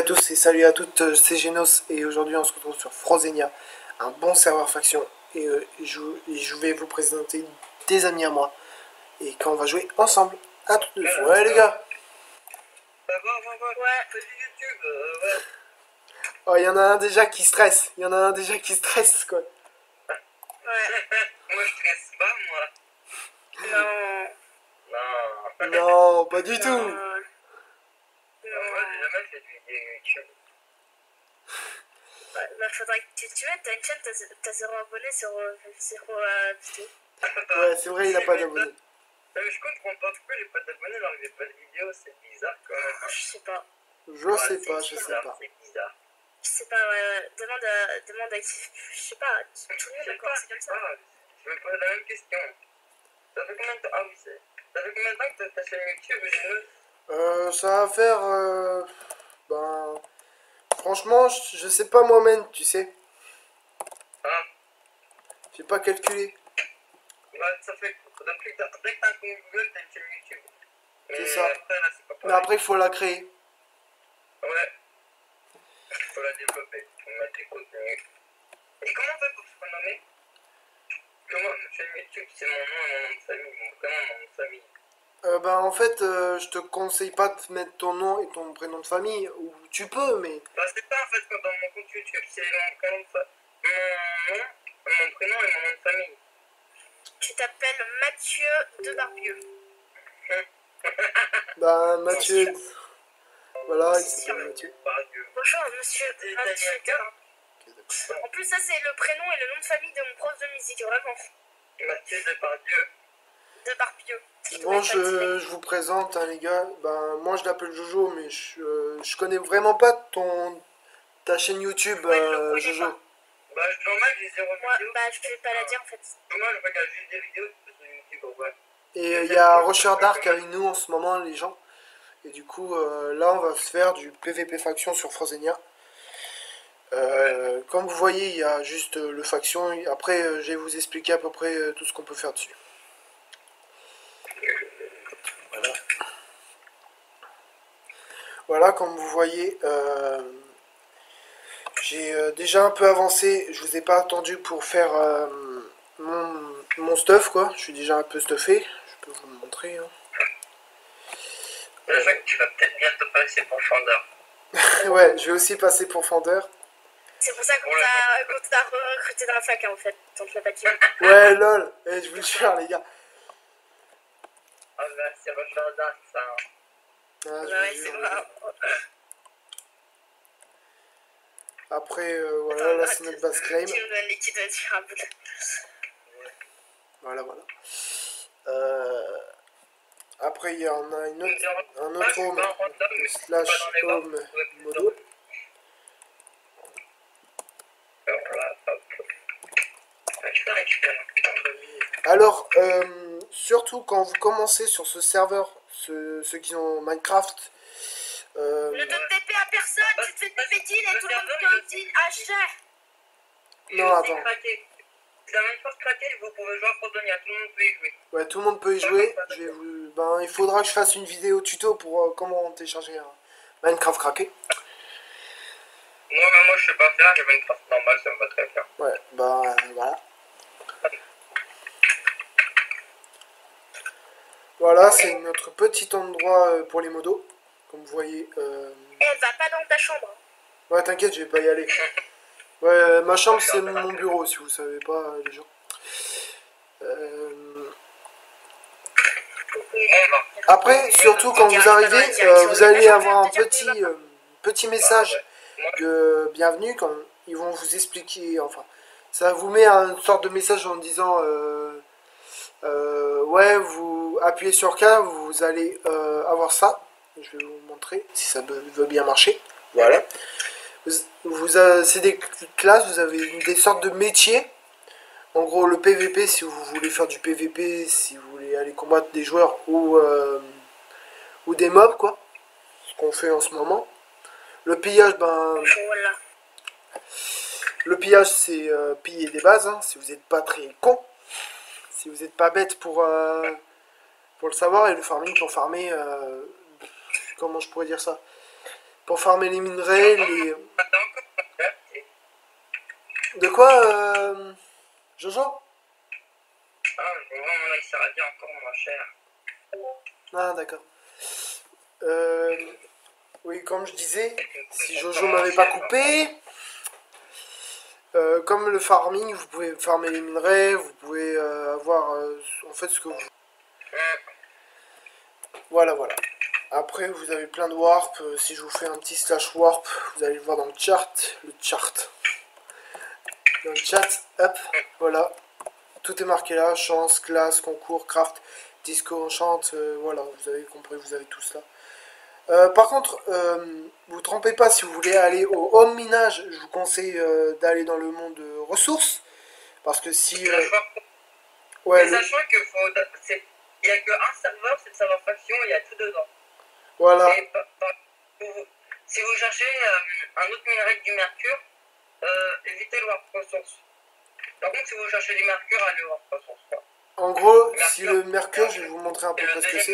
tous et salut à toutes, c'est Genos et aujourd'hui on se retrouve sur Frozenia, un bon serveur faction et je vais vous présenter des amis à moi et quand on va jouer ensemble. À tout de suite. Ouais les gars. Ouais, petit YouTube, ouais. Oh, il y en a un déjà qui stresse, quoi. Ouais. Moi je stresse pas, moi. Non. Non. Non, pas du tout. Non. Moi j'ai jamais fait de vidéo YouTube. Ouais, bah faudrait que tu mettes, t'as une chaîne, t'as 0 abonnés sur vidéo. Ouais, c'est vrai, il a pas d'abonnés. Non mais je comprends pas pourquoi j'ai pas d'abonnés alors que j'ai pas de vidéo, c'est bizarre quand même. Je sais pas. Je sais pas. C'est bizarre. Je sais pas, ouais, demande à qui. Je sais pas, tout le monde d'accord, c'est comme ça. Je me pose la même question. Ça fait combien de temps? Ah oui, ça fait combien de temps que t'as ta chaîne YouTube, Genos? Ça va faire... ben... Franchement, je sais pas moi-même, tu sais. Ah, J'ai pas calculé. bah ça fait... Dès que t'as un compte Google, t'as une chaîne YouTube. C'est ça. Après, là, c'est pas Mais pareil. après, il faut la créer. Ouais. Faut la développer. Faut mettre des contenus. Et comment on fait pour se renommer? Comment ma chaîne YouTube, c'est mon nom et mon nom de famille, mon prénom et mon nom de famille. Ben en fait, je te conseille pas de mettre ton nom et ton prénom de famille, ou tu peux, mais... Bah c'est ça en fait, quand dans mon compte YouTube, c'est mon prénom, mon prénom et mon nom de famille. Tu t'appelles Mathieu de Barbieux. Ben Mathieu... Voilà, il C'est s'appelle sûr. Mathieu. Par Dieu. Bonjour monsieur T'es Mathieu. américain? Ok, d'accord. En plus, ça c'est le prénom et le nom de famille de mon prof de musique, vraiment. Mathieu Depardieu. De Barbieux. Bon, je vous présente, hein, les gars. Ben, moi, je l'appelle Jojo, mais je connais vraiment pas ta chaîne YouTube, Ouais, je le connais Jojo. pas. Bah dommage, j'ai zéro Moi, vidéo. bah je vais pas la dire en fait. Dommage, je regarde juste des vidéos sur YouTube, ouais. Et il y a Rusher Dark avec nous en ce moment, les gens. Et du coup, là, on va se faire du PVP faction sur Frozenia. Comme vous voyez, il y a juste le faction. Après, je vais vous expliquer à peu près tout ce qu'on peut faire dessus. Voilà. Voilà, comme vous voyez, j'ai déjà un peu avancé. Je vous ai pas attendu pour faire mon stuff, quoi. Je suis déjà un peu stuffé. Je peux vous le montrer. Hein. Je sais que tu vas peut-être bientôt passer pour Fandor. Ouais, je vais aussi passer pour Fender. C'est pour ça qu'on t'a recruté dans la fac hein, en fait. On te l'a pas dit. Ouais, lol. Eh, je vous le jure, les gars. Ah bah c'est Rusher Dark ça. Hein. Ah, je vous Ouais, jure, c'est les vrai. gars. Après, voilà, là c'est notre base claim. Tu me donnes les qui doivent dire un peu. Voilà, voilà. Après, il y en a un autre home, slash home modo. Alors, surtout quand vous commencez sur ce serveur, ceux qui ont Minecraft, Ne te TP à personne, tu te fais TP deal et tout le monde te dit HG. non, attends. Si la Minecraft craqué, vous pouvez jouer à Frozenia, tout le monde peut y jouer. Ouais, tout le monde peut y jouer. Je vais vous... Ben, il faudra que je fasse une vidéo tuto pour comment télécharger un Minecraft craqué. Moi je sais pas faire, j'ai Minecraft normal, ça me va très bien. Ouais, bah voilà. Voilà, c'est notre petit endroit pour les modos. Comme vous voyez. Elle va pas dans ta chambre. Ouais, t'inquiète, je vais pas y aller. Ouais, ma chambre c'est mon bureau, si vous savez pas, les gens. Après, surtout quand vous arrivez, vous allez avoir un petit message de bienvenue quand ils vont vous expliquer, enfin, ça vous met une sorte de message en disant ouais, vous appuyez sur K, vous allez avoir ça. Je vais vous montrer si ça veut bien marcher. Voilà. C'est des classes, vous avez des sortes de métiers. En gros, le PVP, si vous voulez faire du PVP, si vous voulez aller combattre des joueurs ou des mobs, quoi. Ce qu'on fait en ce moment. Le pillage, ben... Voilà. Le pillage, c'est piller des bases, hein, si vous n'êtes pas très con. Si vous n'êtes pas bête pour le savoir. Et le farming pour farmer... comment je pourrais dire ça? pour farmer les minerais, les... T'as encore pas faire, De quoi, Jojo? ah, je vois mon Aïsaradi encore moins cher. Ah, d'accord. Oui, comme je disais, si Jojo m'avait pas coupé, comme le farming, vous pouvez farmer les minerais, vous pouvez avoir en fait ce que vous... Voilà, voilà. Après, vous avez plein de warp. Si je vous fais un petit slash warp, vous allez le voir dans le chart. Dans le chat, hop, voilà. Tout est marqué là, chance, classe, concours, craft, disco, enchante, voilà, vous avez compris, vous avez tout ça. Par contre, vous trompez pas, si vous voulez aller au home minage, je vous conseille d'aller dans le monde ressources. Parce que si... ouais, mais sachant que il n'y a qu'un serveur, c'est le serveur faction, il y a tout dedans. Voilà. Et, si vous cherchez un autre minerai que du mercure, évitez le warp ressources. Par contre, si vous cherchez du mercure, allez au warp ressources. En gros, si le mercure, je vais vous montrer un peu ce que c'est.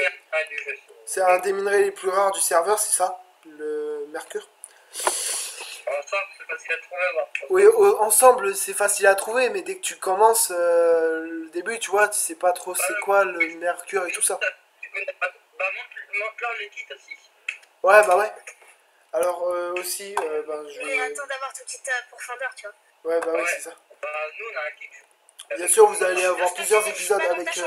Du jeu. C'est un des minerais les plus rares du serveur, c'est ça? Le mercure? Ensemble, c'est facile à trouver. Oui, ensemble, c'est facile à trouver, mais dès que tu commences le début, tu vois, tu sais pas trop c'est quoi le mercure et tout ça. Bah, montre-leur les kits aussi. Ouais, bah ouais. Alors, aussi, bah, je Mais attends d'avoir tout kit profondeur, tu vois. Ouais, bah ouais, c'est ça. Bah, nous, on a un kit. Bien sûr, vous allez avoir plusieurs épisodes avec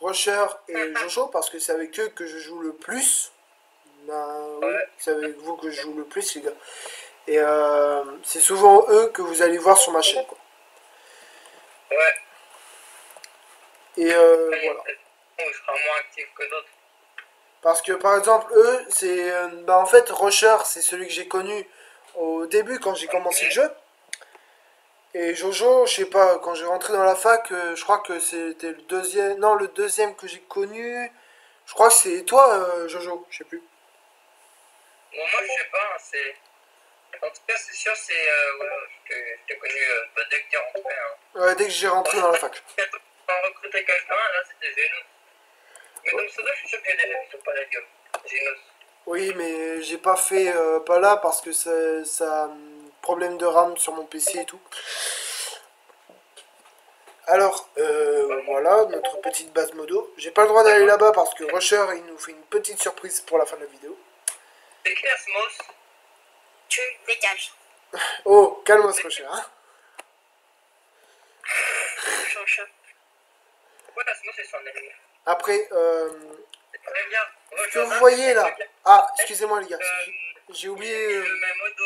Rusher et Jojo, parce que c'est avec eux que je joue le plus. Ben, oui, c'est avec vous que je joue le plus, les gars. Et c'est souvent eux que vous allez voir sur ma chaîne, quoi. Ouais. Et voilà. Il sera moins actif que d'autres. Parce que par exemple, eux, c'est... bah en fait, Rusher, c'est celui que j'ai connu au début quand j'ai commencé le jeu. Et Jojo, je sais pas, quand j'ai rentré dans la fac, je crois que c'était le deuxième... Non, le deuxième que j'ai connu... Je crois que c'est toi, Jojo, je sais plus. Bon, moi, je sais pas, hein, c'est... En tout cas, c'est sûr, c'est... voilà, je t'ai connu bah, dès que t'es rentré. Hein. Ouais, dès que j'ai rentré dans la fac. Quand on recrutait quelqu'un, là, c'était Genos. Mais comme ça, je suis sûr qu'il y a des gens qui sont pas la gueule. Genos. Oui, mais j'ai pas fait pas là parce que ça problème de RAM sur mon PC et tout. Alors, voilà, notre petite base modo. J'ai pas le droit d'aller là-bas parce que Rusher, il nous fait une petite surprise pour la fin de la vidéo. C'est qui Asmos? Tu dégages. Oh, calme-toi, Rusher, hein. Pourquoi Asmos est son ennemi? Après, Très bien. ce que vous voyez là... Ah, excusez-moi les gars, j'ai oublié... Le même modo.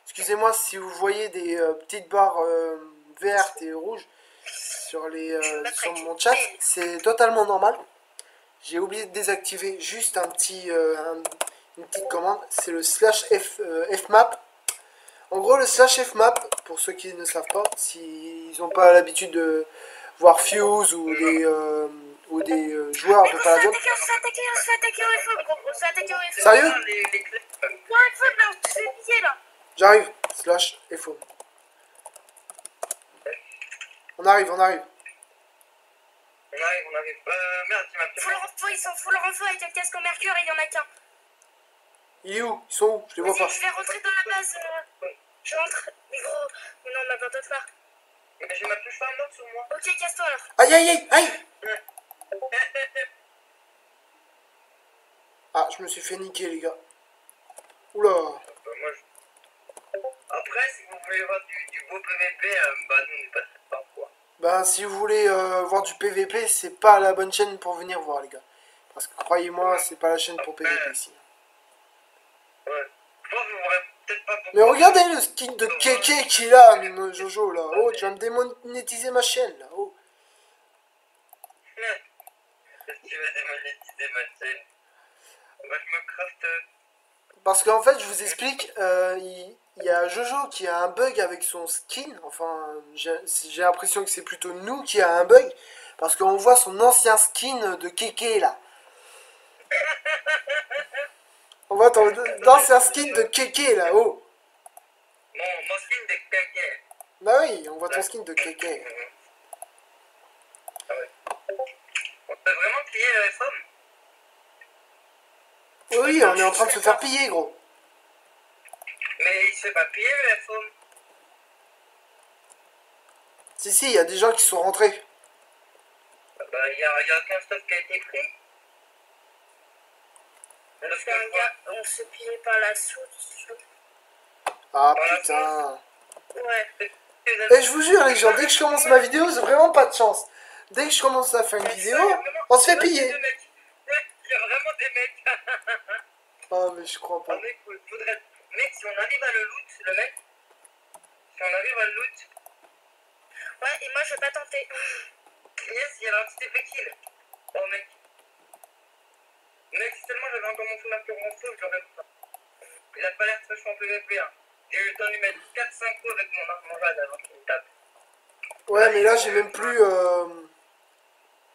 Excusez-moi si vous voyez des petites barres vertes et rouges sur, sur mon chat, c'est totalement normal. J'ai oublié de désactiver juste un petit, une petite commande, c'est le slash fmap. En gros, le slash fmap, pour ceux qui ne savent pas, s'ils n'ont pas l'habitude de voir Fuse ou des joueurs de Palladium. On se fait attaquer au FO, gros. On se fait attaquer au FO. Sérieux? Ouais, FO, là, on se fait piller, là. J'arrive, slash FO. On arrive, on arrive. On arrive. Merde, tu m'as pris. Faut le renfort avec le casque au mercure et il y en a qu'un. Il est où? Ils sont où? Je les vois pas. Je vais rentrer dans la base. Je rentre. Mais gros, non, m'abandonne pas. Mais j'ai ma touche par mode sur moi. Ok, casse-toi alors. Aïe, aïe, aïe, aïe. Ah, je me suis fait niquer, les gars. Oula. Après, si vous voulez voir du beau PVP, bah nous on n'est pas très fort, quoi. Ben, si vous voulez voir du PVP, c'est pas la bonne chaîne pour venir voir, les gars. Parce que croyez-moi, c'est pas la chaîne pour PVP ici. Ouais. Je pense que vous n'aurez peut-être pas beaucoup. Mais regardez le skin de Keke qui est là, Jojo, là. Oh, tu vas me démonétiser ma chaîne, là. Oh. Est-ce que tu vas démonétiser ma chaîne? Bah, je me craft. Parce qu'en fait, je vous explique, il y a Jojo qui a un bug avec son skin. Enfin, j'ai l'impression que c'est plutôt nous qui a un bug. Parce qu'on voit son ancien skin de Keke, là. On voit ton ancien skin de Keke, là, oh. Mon skin de Keke. Bah oui, on voit ton skin de Keke. Ah ouais. On peut vraiment plier FOM? Oui, oui, on est en train de se faire piller, gros. Mais il se fait pas piller le FOM. Si, si, il y a des gens qui sont rentrés. Bah, y a aucun stuff qui a été pris. Parce que Un gars, on s'est pillé par la soute. Ah, Voilà, putain. Ouais. Et je vous jure, les gens, dès que je commence ma vidéo, j'ai vraiment pas de chance. Dès que je commence à faire une vidéo, on se fait piller. Il y a vraiment des mecs. Oh, mais je crois Ah, pas. mec, faudrait... Mec, si on arrive à le loot, le mec. Si on arrive à le loot. Ouais, et moi je vais pas tenter. Yes, il y a un petit effet kill. Oh, mec. Mec, si seulement j'avais encore mon feu marqueur en feu, je l'aurais pas. Il a pas l'air très chaud en PVP. Hein. J'ai eu le temps de lui mettre 4-5 coups avec mon arme en jade avant qu'il me tape. Ouais, mais là, j'ai même plus...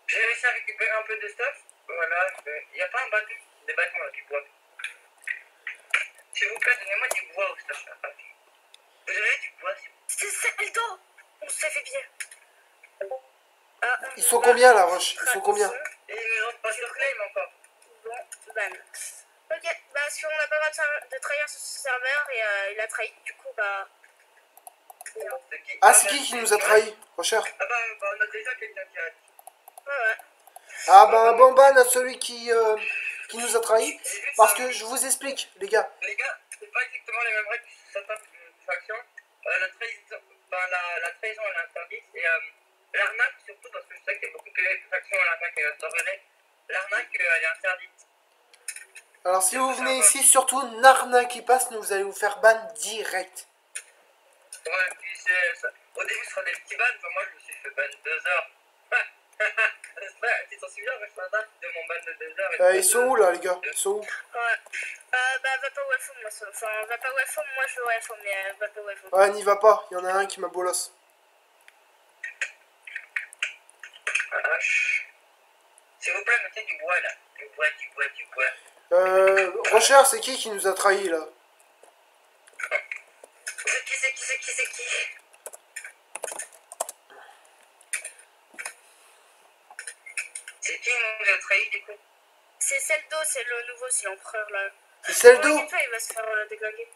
J'ai réussi à récupérer un peu de stuff. Voilà, il n'y a pas un bateau, des bâtiments, du bois. S'il vous plaît, donnez-moi du bois au stuff. Vous avez du bois, s'il vous plaît. C'est Zeldo. On s'est fait bien. Ah, Ils sont combien, la roche? Ils sont combien? Et ils nous ont pas sur claim encore. Bon, ban. Ok, bah si on n'a pas le droit de trahir sur ce serveur et il a trahi, du coup bah... C'est qui? Ah, c'est qui nous a trahis, Rocher? Ah bah, on a déjà quelqu'un qui a dit. Ouais. Ah, bah, bon ban à celui qui nous a trahis. Parce que je vous explique, les gars. Les gars, c'est pas exactement les mêmes règles sur certaines factions. La trahison elle est interdite et l'arnaque surtout parce que je sais qu'il y a beaucoup de factions à l'arnaque et l'arnaque elle est interdite. Alors, si vous venez ici, surtout, Narna qui passe, nous allez vous faire ban direct. Ouais, puis au début ce sera des petits bans, moi je me suis fait ban 2 heures. Tu t'en souviens, je m'attaque de mon ban de 2 heures. Ils sont où, là, les gars? Ils sont où? Ouais. Bah va pas au FOM, moi. Enfin, va pas au FOM, moi je vais au FOM, mais va pas au FOM. Ouais, n'y va pas. Il y en a un qui m'a bolosse. S'il vous plaît, mettez du bois là. Du bois. Rocher, c'est qui nous a trahis, là? C'est qui C'est qui nous a trahi du coup? C'est Zeldo, c'est le nouveau, c'est l'empereur là. C'est Zeldo? Il va se faire déglinguer.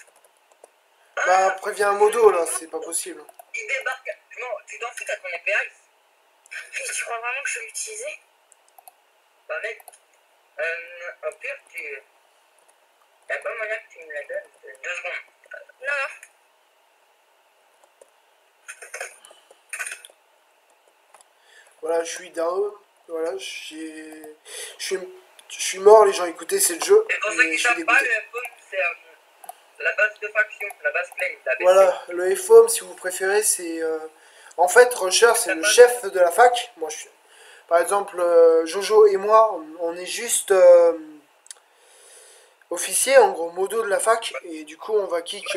Bah, préviens un modo, là, c'est pas possible. Il débarque. Non, tu t'en fous, t'as ton épée ice. Mais tu crois vraiment que je vais l'utiliser? Bah mec, au pire, y'a pas moyen que tu me la donnes 2 secondes. Non. Voilà, je suis down. Voilà, je suis mort, les gens, écoutez, c'est le jeu. Et pour ceux Mais qui je suis savent pas, dégoûté. le FOM, c'est la base de faction, la base claim. Voilà, le FOM, si vous préférez, c'est... En fait, Rusher, c'est le chef de la fac. Moi, par exemple, Jojo et moi, on est juste officier, en gros, modo de la fac. Et du coup, on va kick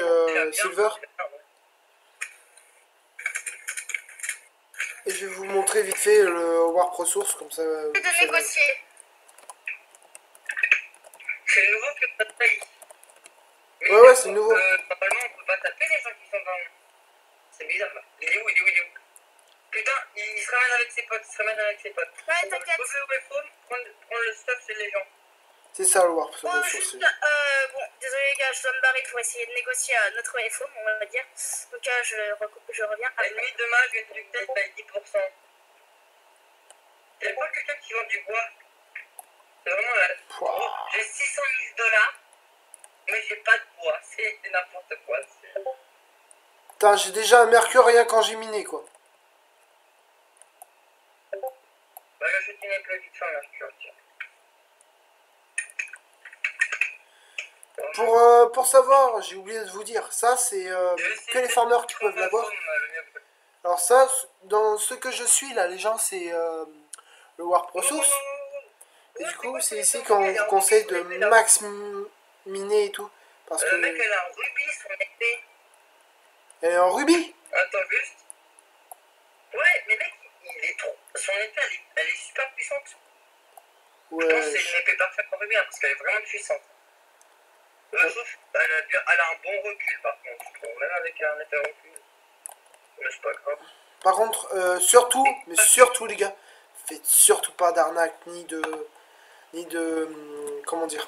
Silver. Et je vais vous montrer vite fait le War Pro Source, comme ça... De négocier. C'est le nouveau que t'as trahi. Ouais, c'est nouveau. Normalement, on peut pas taper les gens qui sont dans... C'est bizarre, là. Il est où? Putain, il se ramène avec ses potes, Ouais, t'inquiète. Faut faire au FOM, prendre le stuff chez les gens. C'est ça, le War Pro Bon, Source. juste, bon, désolé les gars, je dois me barrer pour essayer de négocier notre FOM, on va dire. Donc là, je reviens. À la limite, demain, je vais te peut-être à 10%. Y'a pas quelqu'un qui vend du bois? C'est vraiment là. J'ai 600 000 $, mais j'ai pas de bois. C'est n'importe quoi. Putain, j'ai déjà un mercure rien quand j'ai miné, quoi. Bah, j'achète une épée vite fait en mercure, tiens. Pour savoir, j'ai oublié de vous dire, ça c'est que les farmers qui peuvent l'avoir. Alors ça, dans ce que je suis là, les gens, c'est le War Pro Source. Et du coup, c'est ici qu'on vous conseille de max miner et tout. Parce que... Le mec, elle a un rubis son épée. Elle est en rubis. Attends juste. Ouais, mais mec, il est trop... Son épée, elle est super puissante. Ouais. Je pense que c'est une épée parfaite en rubis, hein, parce qu'elle est vraiment puissante. Sauf, elle a un bon recul par contre, je trouve. Même avec un épée recul. Mais c'est pas grave. Par contre, surtout, mais surtout les gars, faites surtout pas d'arnaque, ni de comment dire.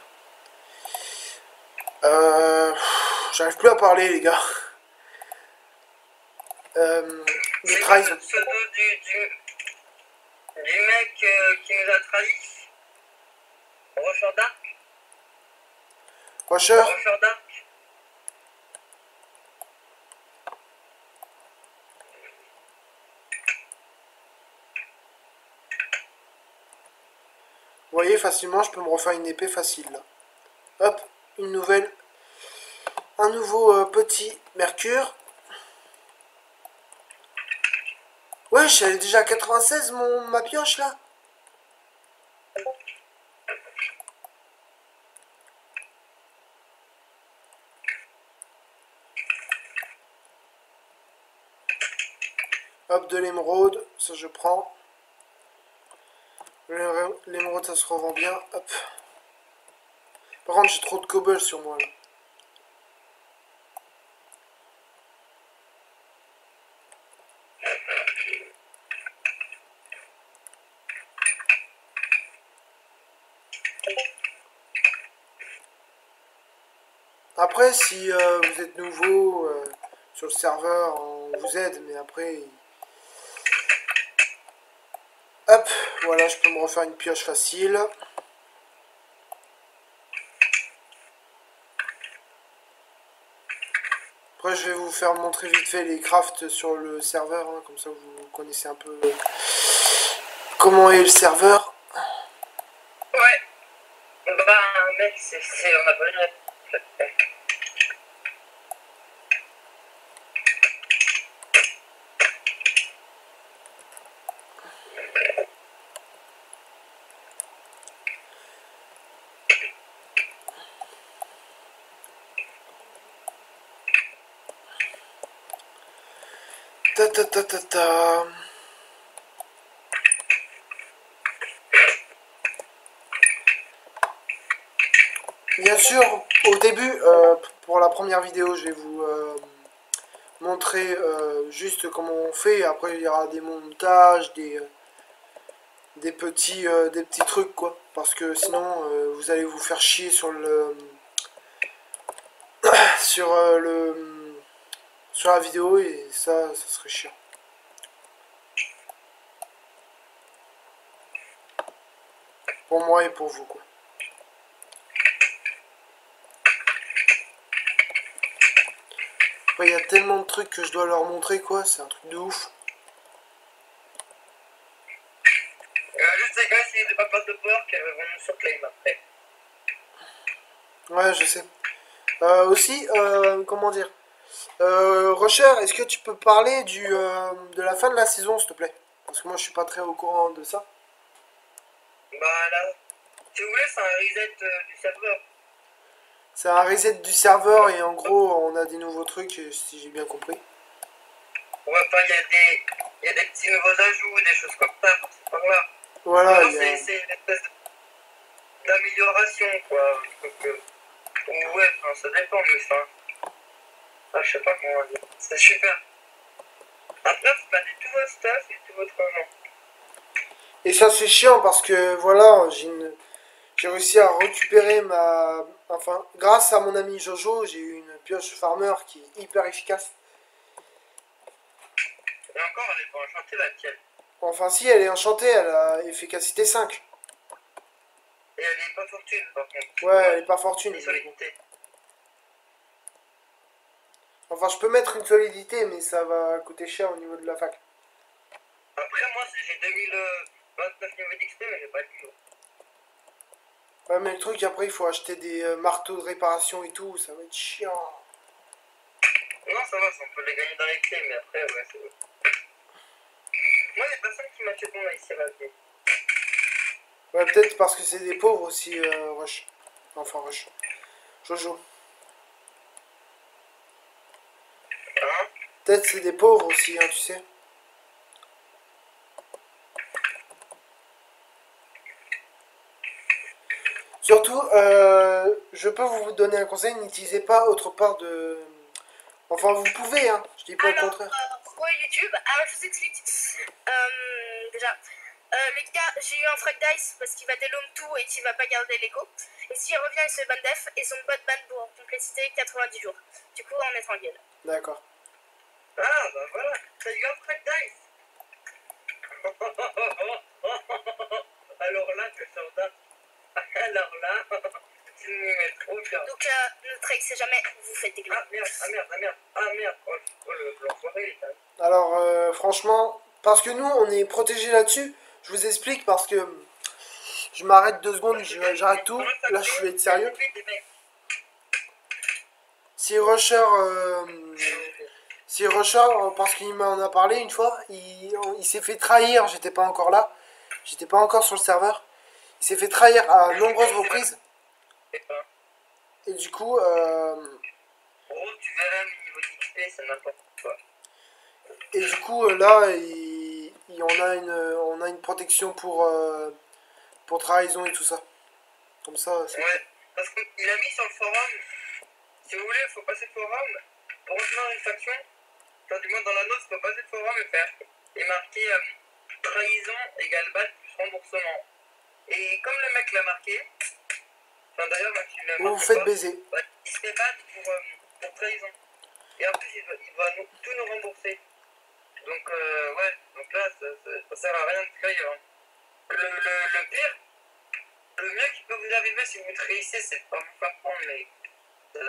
J'arrive plus à parler, les gars. C'est Le quoi trahison. le pseudo du mec qui nous a trahis? Rusher Dark? Rusher, Rusher Dark? vous voyez, facilement, je peux me refaire une épée facile, là. Hop, une nouvelle. Un nouveau petit mercure. Ouais, je suis déjà à 96, ma pioche, là. Hop, de l'émeraude, ça je prends. L'émeraude, ça se revend bien. Hop. Par contre, j'ai trop de cobble sur moi, là. Après, si vous êtes nouveau sur le serveur, on vous aide, mais après... Hop, voilà, je peux me refaire une pioche facile. Après, je vais vous faire montrer vite fait les crafts sur le serveur, hein, comme ça vous connaissez un peu comment est le serveur. Ouais. Bah, mec, on a pas eu la... Ta ta ta ta ta. Bien sûr, au début, pour la première vidéo, je vais vous montrer juste comment on fait. Après, il y aura des montages, des petits trucs, quoi. Parce que sinon, vous allez vous faire chier sur le sur sur la vidéo et ça serait chiant. Pour moi et pour vous, quoi. Après, il y a tellement de trucs que je dois leur montrer, quoi. C'est un truc de ouf. Juste les gars, s'il n'y a pas de peur, qu'elle va vraiment sur claim après. Ouais, je sais. Aussi, comment dire, Rocher, est-ce que tu peux parler de la fin de la saison, s'il te plaît? Parce que moi, je suis pas très au courant de ça. Bah là, si vous voulez, c'est un reset du serveur. C'est un reset du serveur et en gros, on a des nouveaux trucs, si j'ai bien compris. Ouais, enfin, il y a des petits nouveaux ajouts, des choses comme ça, c'est pas grave. Voilà, Non, c'est une espèce d'amélioration, quoi. Ouais, enfin, ça dépend, mais ça... Ah, je sais pas comment dire. C'est super. Après, vous perdez tout votre stuff et tout votre argent. Et ça, c'est chiant parce que, voilà, j'ai réussi à récupérer ma... Enfin, grâce à mon ami Jojo, j'ai eu une pioche farmer qui est hyper efficace. Et encore, elle est pas enchantée, la tienne. Enfin, si, elle est enchantée, elle a efficacité 5. Et elle est pas fortune, par contre. Ouais, elle est pas fortune. Et solidité. Enfin, je peux mettre une solidité, mais ça va coûter cher au niveau de la fac. Après, moi, j'ai 2029 niveaux d'XP, mais j'ai pas de niveau. Ouais, mais le truc, après, il faut acheter des marteaux de réparation et tout, ça va être chiant. Non, ça va, on peut les gagner dans les clés, mais après, ouais, c'est bon. Moi, il y a personne qui m'a tué bon là, ici, rapide. Ouais, peut-être parce que c'est des pauvres aussi, Rush. Enfin, Rush. Jojo. Hein? Peut-être c'est des pauvres aussi, hein, tu sais. Surtout, je peux vous donner un conseil, n'utilisez pas autre part de... Enfin, vous pouvez, hein, je dis pas le contraire. Pourquoi YouTube? Alors, je vous explique. Déjà, Les gars, j'ai eu un frag dice parce qu'il va délome tout et qu'il va pas garder l'ego. Et s'il revient, il se ban def et son bot ban pour complécité 90 jours. Du coup, on est tranquille. D'accord. Ah, bah voilà, t'as eu un frag dice. Alors là, que soldat. Alors là, tu me mets trop bien. Donc, notre règle, c'est jamais vous faites des Ah glands. merde. Oh, l'enfoiré, là. Alors, franchement, parce que nous, on est protégés là-dessus, je vous explique parce que je m'arrête 2 secondes, j'arrête tout. Là, je vais être sérieux. Si Rusher, parce qu'il m'en a parlé une fois, il s'est fait trahir. J'étais pas encore là, j'étais pas encore sur le serveur. Il s'est fait trahir à nombreuses reprises. Et du coup, Oh, tu verras, mes niveaux d'XP, c'est n'importe quoi. là, on a une protection pour trahison et tout ça. Comme ça, c'est Ouais, parce qu'il a mis sur le forum, si vous voulez, il faut passer le forum pour rejoindre une faction. Enfin, du moins dans la note, il faut passer le forum et faire. Et marquer trahison égale balle plus remboursement. Et comme le mec l'a marqué, enfin d'ailleurs, même s'il l'a vous vous marqué faites pas, baiser. bah, il se fait battre pour trahison. Et en plus, il va tout nous rembourser. Donc, ouais, donc là, ça sert à rien de trahir. Hein. Le pire, le mieux qui peut vous arriver si vous trahissez, c'est de pas vous faire prendre, mais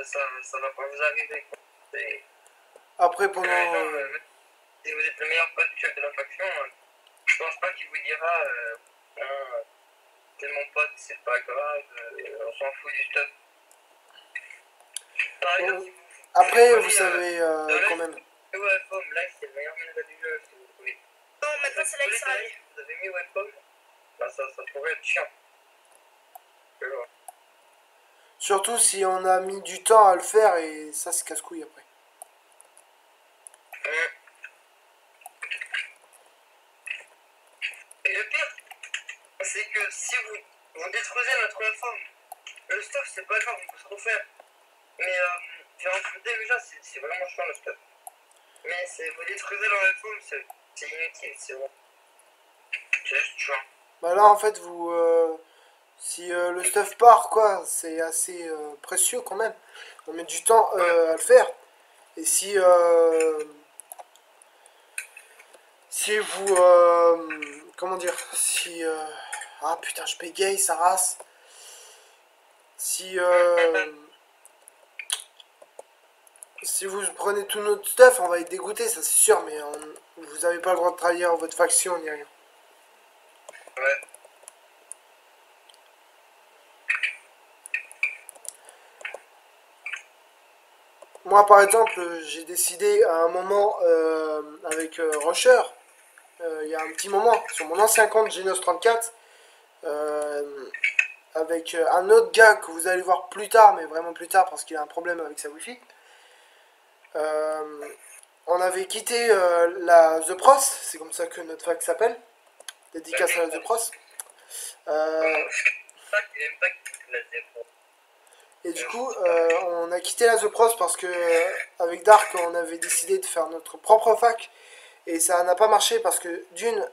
ça va pas vous arriver. Quoi. Après, pendant... Si vous êtes le meilleur pote du chef de la faction, je pense pas qu'il vous dira non, t'es mon pote, c'est pas grave, on s'en fout du stuff. Par exemple, si Après, vous savez quand même. Webcom, là c'est le meilleur manga du jeu si vous voulez. Non, maintenant, c'est là que ça arrive. Vous avez mis Webcom, bah, ça pourrait être chiant. Surtout si on a mis du temps à le faire et ça, c'est casse-couille après. Et le pire, c'est que si vous détruisez notre uniforme, le stuff c'est pas grave, on peut se refaire. Mais faire un truc déjà, c'est vraiment chiant le stuff. Mais vous détruisez leur uniforme, c'est inutile, c'est bon. C'est juste chiant. Bah là, en fait, si le stuff part, quoi, c'est assez précieux quand même. On met du temps à le faire. Et si vous... comment dire? Ah putain, je bégaye, ça race. Si vous prenez tout notre stuff, on va être dégoûté, ça c'est sûr, mais vous avez pas le droit de trahir votre faction ni rien. Ouais. Moi, par exemple, j'ai décidé à un moment avec Rusher, il y a un petit moment, sur mon ancien compte Genos34, avec un autre gars que vous allez voir plus tard, mais vraiment plus tard parce qu'il a un problème avec sa wifi. On avait quitté la The Pros, c'est comme ça que notre fac s'appelle, dédicace à la The Pros. Et du coup, on a quitté la The Pros parce que avec Dark, on avait décidé de faire notre propre fac. Et ça n'a pas marché parce que d'une,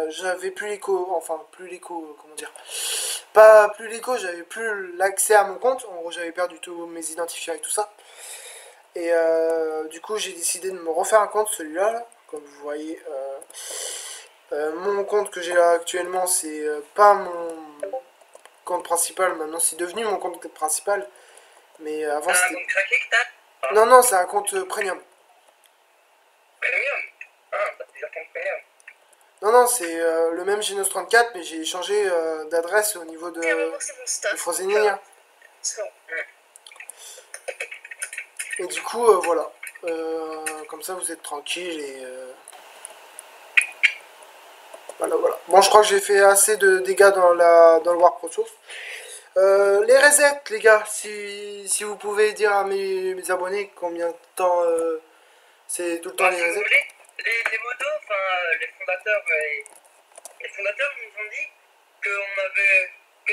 j'avais plus l'écho, enfin plus l'écho, comment dire, pas plus l'écho, j'avais plus l'accès à mon compte. En gros, j'avais perdu tous mes identifiants et tout ça. Et du coup, j'ai décidé de me refaire un compte, celui-là, là. Comme vous voyez. Mon compte que j'ai là actuellement, c'est pas mon compte principal. Maintenant, c'est devenu mon compte principal. Mais avant, T'as un c'était... compte craqué que t'as? Non, non, c'est un compte premium. Premium? Ah, t'as plusieurs comptes premium. Non, non, c'est le même Genos34, mais j'ai changé d'adresse au niveau J'ai de remboursé mon stuff. Frozenina. C'est bon. Et du coup, voilà. Comme ça, vous êtes tranquille et... Voilà, voilà. Bon, je crois que j'ai fait assez de dégâts dans le War Pro Source. Les resets, les gars, si vous pouvez dire à mes abonnés combien de temps c'est tout le temps les resets. Les modos, enfin les fondateurs nous ont dit que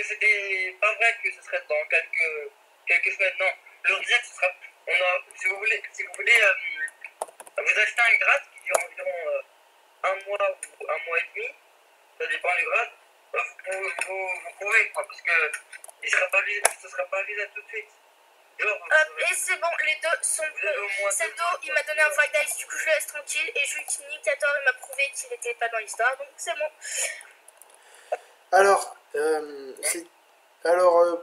c'était pas vrai que ce serait dans quelques semaines. Non, leur disait que ce sera, si vous voulez vous achetez un grade qui dure environ un mois ou un mois et demi, ça dépend du grade. Bah, vous pouvez, quoi, parce que ce sera pas visé tout de suite. Genre, Et c'est bon, les deux sont bons. Seldo, il m'a donné un Frag Dice, du coup je le laisse tranquille. Et Julicator, il m'a prouvé qu'il n'était pas dans l'histoire, donc c'est bon. Alors,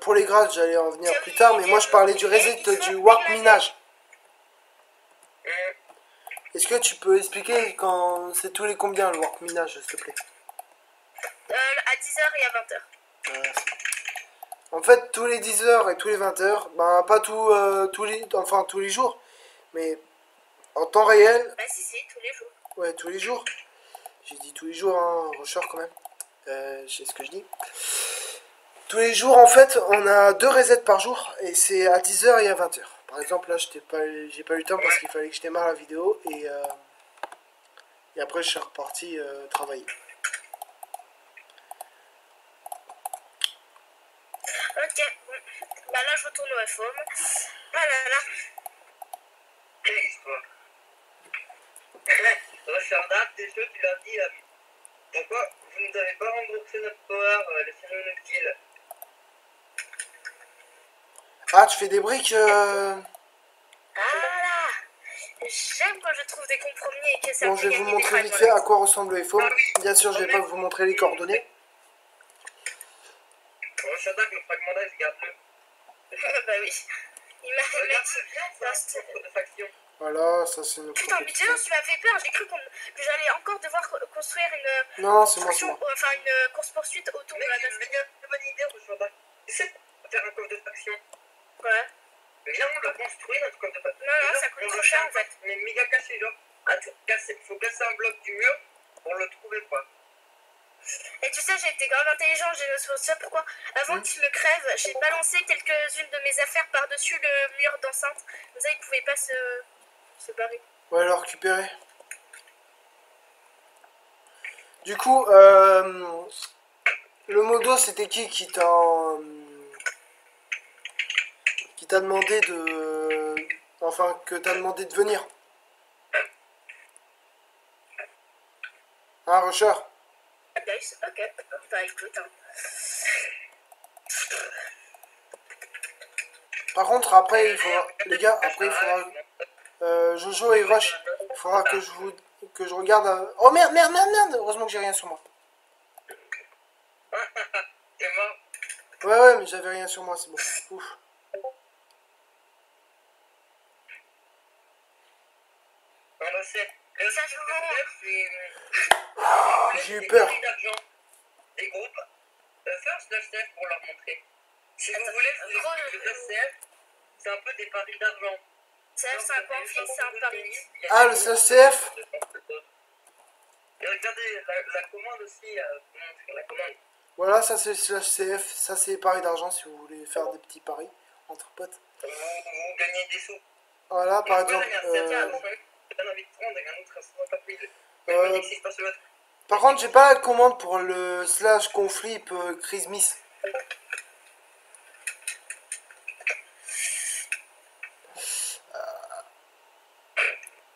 pour les grades, j'allais en venir plus tard, mais moi je parlais du reset du Warp Minage. Est-ce que tu peux expliquer quand c'est tous les combien le Warp Minage, s'il te plaît? À 10h et à 20h. En fait, tous les 10h et tous les 20h, ben pas tous les jours, mais en temps réel. Bah si, tous les jours. Ouais, tous les jours. J'ai dit tous les jours, hein, Rocher quand même. Je sais ce que je dis. Tous les jours, en fait, on a 2 resets par jour, et c'est à 10h et à 20h. Par exemple, là, j'ai pas eu le temps parce qu'il fallait que je démarre la vidéo, et après, je suis reparti travailler. Ok, bon. Bah là, je retourne au FOM. Ah là là. quelle histoire. Richard, déjà, tu l'as dit, pourquoi vous nous avez pas remboursé notre power, laissez-nous notre kill. Ah, tu fais des briques Ah là. J'aime quand je trouve des compromis et que ça Bon, fait je vais vous gagner des montrer frags vite dans fait la à vie. quoi ressemble le FOM. Bien sûr, je vais pas vous montrer les coordonnées. Richard, le fragment d'Ice, garde-le. Bah oui. Il m'a Regarde-le bien, fait c'est un de faction. Voilà, ça c'est notre putain, mais petit déjà, truc. tu m'as fait peur. J'ai cru que j'allais encore devoir construire une Non, c'est moi, construction, enfin une course-poursuite autour de la base. Mais il y a une bonne idée, Richard. Tu sais, faire un coffre de faction. Ouais. Viens, on le construit, notre coffre de faction. Non, ça coûte trop cher en fait. Mais méga caché, genre. Ah, faut casser un bloc du mur pour le trouver, quoi. Et tu sais, j'ai été grave intelligent, j'ai ça pourquoi avant qu'il me crève, j'ai balancé quelques-unes de mes affaires par-dessus le mur d'enceinte. Comme ça, il pouvait pas se barrer. Ouais, le récupérer. Du coup, le modo, c'était qui t'a demandé de... Enfin, que t'as demandé de venir? Hein, Rusher? Ok, bah écoute. Hein. Par contre, après, il faudra... Les gars, après, il faudra... Jojo et Rush, il faudra que je regarde... Oh merde! Heureusement que j'ai rien sur moi. T'es mort. Ouais, mais j'avais rien sur moi, c'est bon. Ouf. Non, bah c'est... Ça, J'ai eu peur. Des groupes. Faire un slash CF pour leur montrer. Si vous voulez, le slash CF, c'est un peu des paris d'argent. c'est un conflit, c'est un pari. Ah, le slash CF? Et regardez, la commande aussi, la commande. Voilà, ça c'est le slash CF. Ça c'est paris d'argent si vous voulez faire des petits paris entre potes. Vous gagnez des sous. Voilà, par exemple... Par contre, j'ai pas la commande pour le slash conflit Christmas.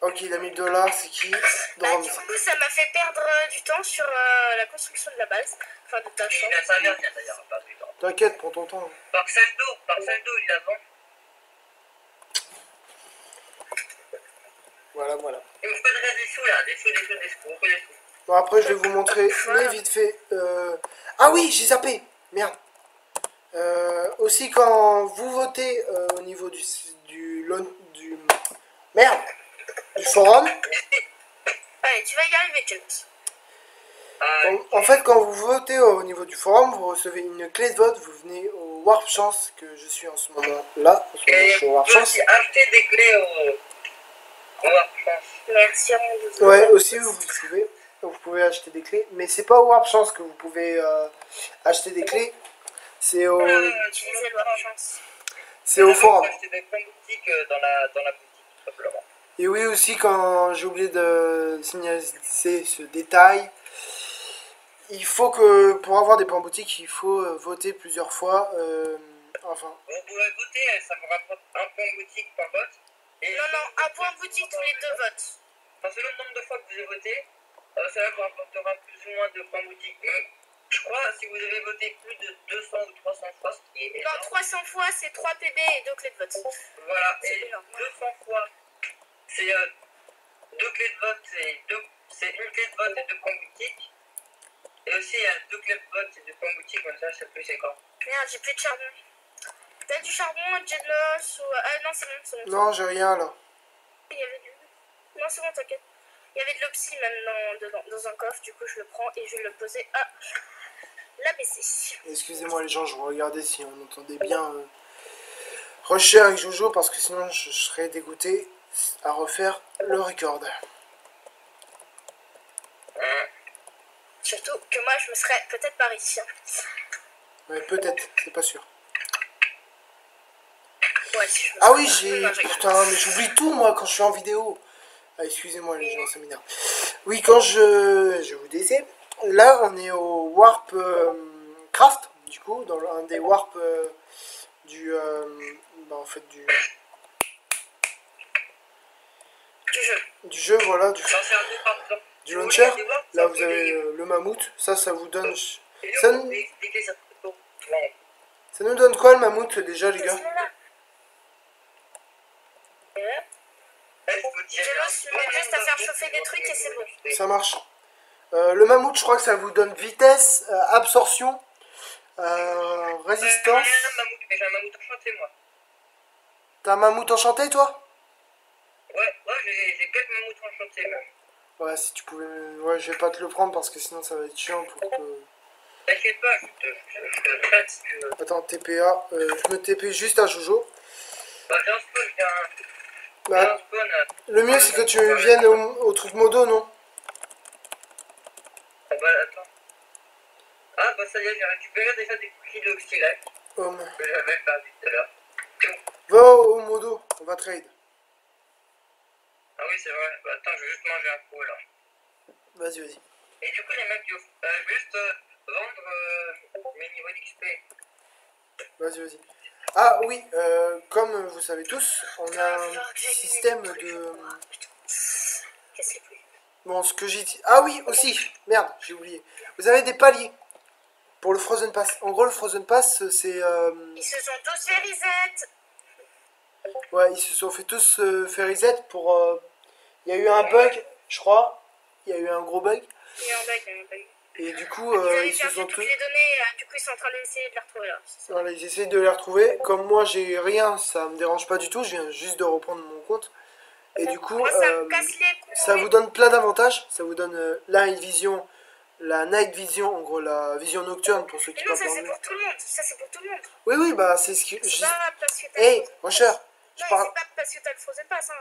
Ok, il a mis $, c'est qui? Bah, du coup, ça m'a fait perdre du temps sur la construction de la base. Enfin, de ta chambre. Ça vient d'ailleurs, pas du temps. T'inquiète, prends ton temps. Par saldo, il a vendu. Voilà. Il me faudrait des sous là, des sous. Bon, après, je vais vous montrer, mais vite fait. Ah oui, j'ai zappé. Merde. Aussi, quand vous votez au niveau du merde, du forum. Allez, tu vas y arriver, James. En fait, quand vous votez au niveau du forum, vous recevez une clé de vote. Vous venez au Warp Chance, que je suis en ce moment là. En ce moment, je suis au Warp Chance. Aussi acheter des clés au Warp Chance. Merci. Ouais, aussi, vous pouvez acheter des clés. Mais c'est pas au Warp Chance que vous pouvez acheter des clés. C'est au... Utiliser le Warp Chance. C'est au forum. Acheter des points boutiques dans la boutique, tout simplement. Et oui, aussi, quand j'ai oublié de signaler ce détail, il faut que, pour avoir des points boutiques, il faut voter plusieurs fois. Enfin. Vous pouvez voter, ça vous rapporte un point boutique par vote. Et non, un point boutique tous les 2 votes. Enfin, selon le nombre de fois que vous avez voté, Ça rapportera plus ou moins de points boutiques. Mais je crois, si vous avez voté plus de 200 ou 300 fois, ce qui est Non, énorme. 300 fois, c'est 3 PB et 2 clés de vote. Voilà, C'est et énorme. 200 fois, c'est 2 clés de vote, c'est une clé de vote et 2 points boutiques. Et aussi, il y a 2 clés de vote et 2 points boutiques, comme ça, c'est plus écart. Merde, j'ai plus de charbon. T'as du charbon, j'ai de l'os ou... Ah non, c'est bon, c'est bon. Non, j'ai rien là. Il y avait du... Non, c'est bon, t'inquiète. Il y avait de l'opsie même dans un coffre, du coup je le prends et je vais le poser à l'ABC. Excusez-moi les gens, je regardais si on entendait bien Rusher avec Jojo parce que sinon je serais dégoûté à refaire le record. Surtout que moi je me serais peut-être par ici. Ouais, peut-être, c'est pas sûr. Ouais, si je me Ah serais oui, pas- j'ai... non, je rigole. Putain, mais j'oublie tout moi quand je suis en vidéo. Ah, excusez-moi les gens, ça m'énerve. Oui, quand je vous disais, là on est au Warp Craft, du coup, dans un des Warp du... bah, en fait du Du jeu. jeu, voilà, du J'en sais un peu par exemple. du launcher. Là vous avez le mammouth, ça vous donne... Ça, vous pouvez expliquer ça plutôt. ça nous donne quoi le mammouth déjà les gars? Là. Je lance le mets juste à faire chauffer des trucs et c'est bon. Ça marche. Le mammouth, je crois que ça vous donne vitesse, absorption, résistance. J'ai un mammouth enchanté, moi. T'as un mammouth enchanté toi? Ouais, j'ai 4 mammouths enchantés même. Ouais, si tu pouvais... Ouais, je vais pas te le prendre parce que sinon ça va être chiant pour que... T'inquiète pas, je te le traite si tu veux. Attends, TPA, je me TP juste à Jojo. Bah, viens spawn, Bah, viens spawn. le mieux c'est que tu viennes au truc modo, non? Ah bah, attends. Ah bah ça y est, j'ai récupéré déjà des cookies de Oxylac que j'avais perdu tout à l'heure. Va au modo, on va trade. Ah oui, c'est vrai. Bah, attends, je vais juste manger un coup là. Vas-y, vas-y. Et du coup, les mecs, je vais juste vendre mes niveaux d'XP. Vas-y, vas-y. Ah oui, comme vous savez tous, on a un petit système de... Casse les couilles. Bon, ce que j'ai dit... Ah oui, aussi, merde, j'ai oublié. Vous avez des paliers pour le Frozen Pass. En gros, le Frozen Pass, c'est... Ils se sont tous fait reset. Ouais, ils se sont fait tous faire reset pour... Il y a eu un bug, je crois. Il y a eu un gros bug. Il y a un bug, il y a un bug. Et du coup, Ils avaient ils se perdu sont toutes tous... les données, du coup ils sont en train d'essayer de les retrouver là. Voilà, ils essayent de les retrouver. Comme moi, j'ai rien, ça me dérange pas du tout. Je viens juste de reprendre mon compte. Et du coup, Moi ça me casse les couilles. ça vous donne plein d'avantages. Ça vous donne la night vision, en gros la vision nocturne pour ceux qui Mais non, parlent ça pas c'est anglais. pour tout le monde. Ça c'est pour tout le monde. Oui, oui, bah c'est ce que je C'est dis. pas parce que t'as Hey, le Frozen Rocher, Pass. je Non, parle. c'est pas parce que t'as le Frozen Pass. Hein.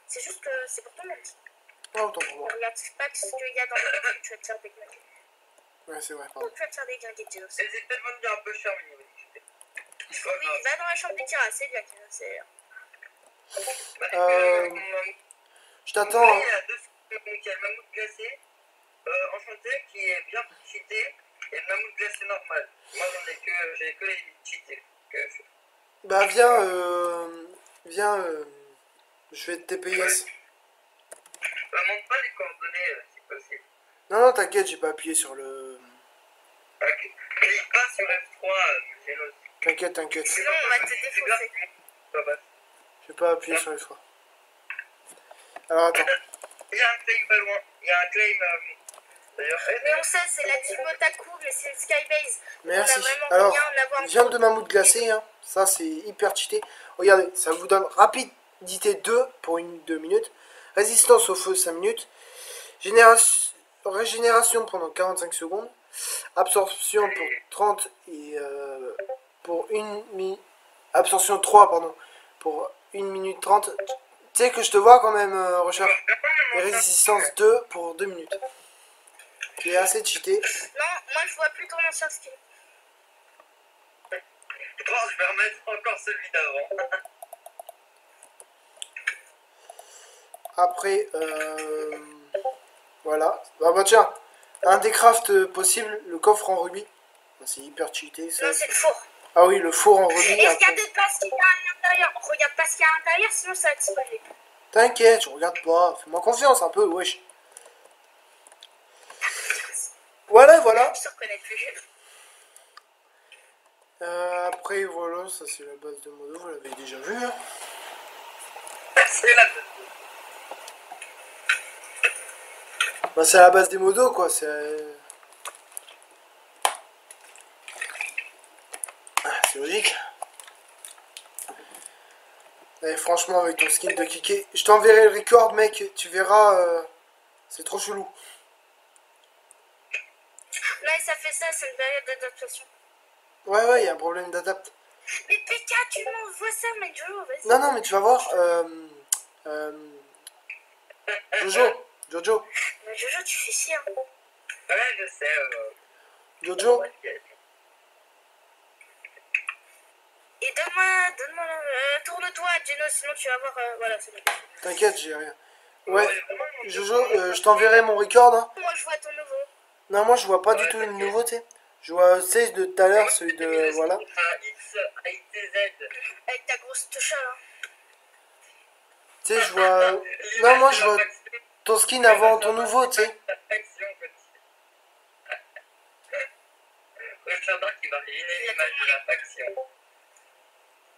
C'est juste que c'est pour tout le monde. Oh, autant pour moi. Regarde pas ce qu'il y a dans le coffre, tu vas te faire déglinguer. Ouais, c'est vrai, Oh, pardon. tu vas te faire déglinguer, Dinos. C'est tellement bien un peu cher mes niveaux d'XP. C'est pas Oui, grave. va dans la chambre des tiras, c'est bien. C'est... Bah, Je t'attends. Hein. Il y a deux il y a le mammouth glacé enchanté qui est bien cheaté et le mammouth glacé normal. Moi j'ai que les cheatés. Bah viens, viens. Je vais te TPS. Bah, montre pas les coordonnées si possible. Non, non, t'inquiète, j'ai pas appuyé sur le. Ok. Clique pas sur F3, Génos. T'inquiète, t'inquiète. Sinon, on va te défoncer. J'ai pas appuyé sur les fois. Alors attends. Il y a un claim pas loin. Il y a un claim. D'ailleurs, Mais on sait, c'est la team Otaku, mais c'est une Skybase. Merci. On a vraiment Alors, rien à voir. viande de mammouth glacé, hein. Ça c'est hyper cheaté. Regardez, ça vous donne rapidité 2 pour 2 minutes. Résistance au feu 5 minutes. Régénération pendant 45 secondes. Absorption pour 30 et pour absorption 3, pardon. Pour 1 minute 30. Tu sais que je te vois quand même, Recherche. Et résistance 2 pour 2 minutes. Qui est assez cheaté. Non, moi je vois plutôt l'ancien skin. Je pense que je vais remettre encore celui d'avant. Après, voilà. Bah tiens, un des crafts possible, le coffre en rubis. C'est hyper cheaté ça. Non, c'est le four. Ah oui, le four en rubis. Et regardez pas ce qu'il y a à l'intérieur. Regarde pas ce qu'il y a à l'intérieur, sinon ça va te spoiler. T'inquiète, je regarde pas. Fais-moi confiance un peu, wesh. Voilà. Je te reconnais plus. Après, voilà, ça c'est la base de modo, vous l'avez déjà vu. Hein. C'est la Bah, c'est la base des modos, quoi. C'est logique. Et franchement, avec ton skin de Kiki, je t'enverrai le record, mec. Tu verras, c'est trop chelou. Là, ça fait ça, c'est une période d'adaptation. Ouais, il y a un problème d'adapt. Mais Pika, tu m'envoies ça, mais Joe, vas-y. Non, mais tu vas voir. Jojo. Mais Jojo, tu fais chier. Hein. Ouais, je sais. Jojo. Et donne-moi, tourne-toi, Geno, sinon tu vas voir, voilà, c'est bon. T'inquiète, j'ai rien. Ouais, Jojo, je t'enverrai mon record. Hein. Moi, je vois ton nouveau. Non, moi je vois pas du tout une nouveauté. Je vois, tu sais, de tout à l'heure, celui de. Voilà. Avec ta grosse touche là. Tu sais, je vois. Non, moi je vois ton skin avant ton nouveau, tu sais. Le chanteur qui va ruiner l'image de la faction.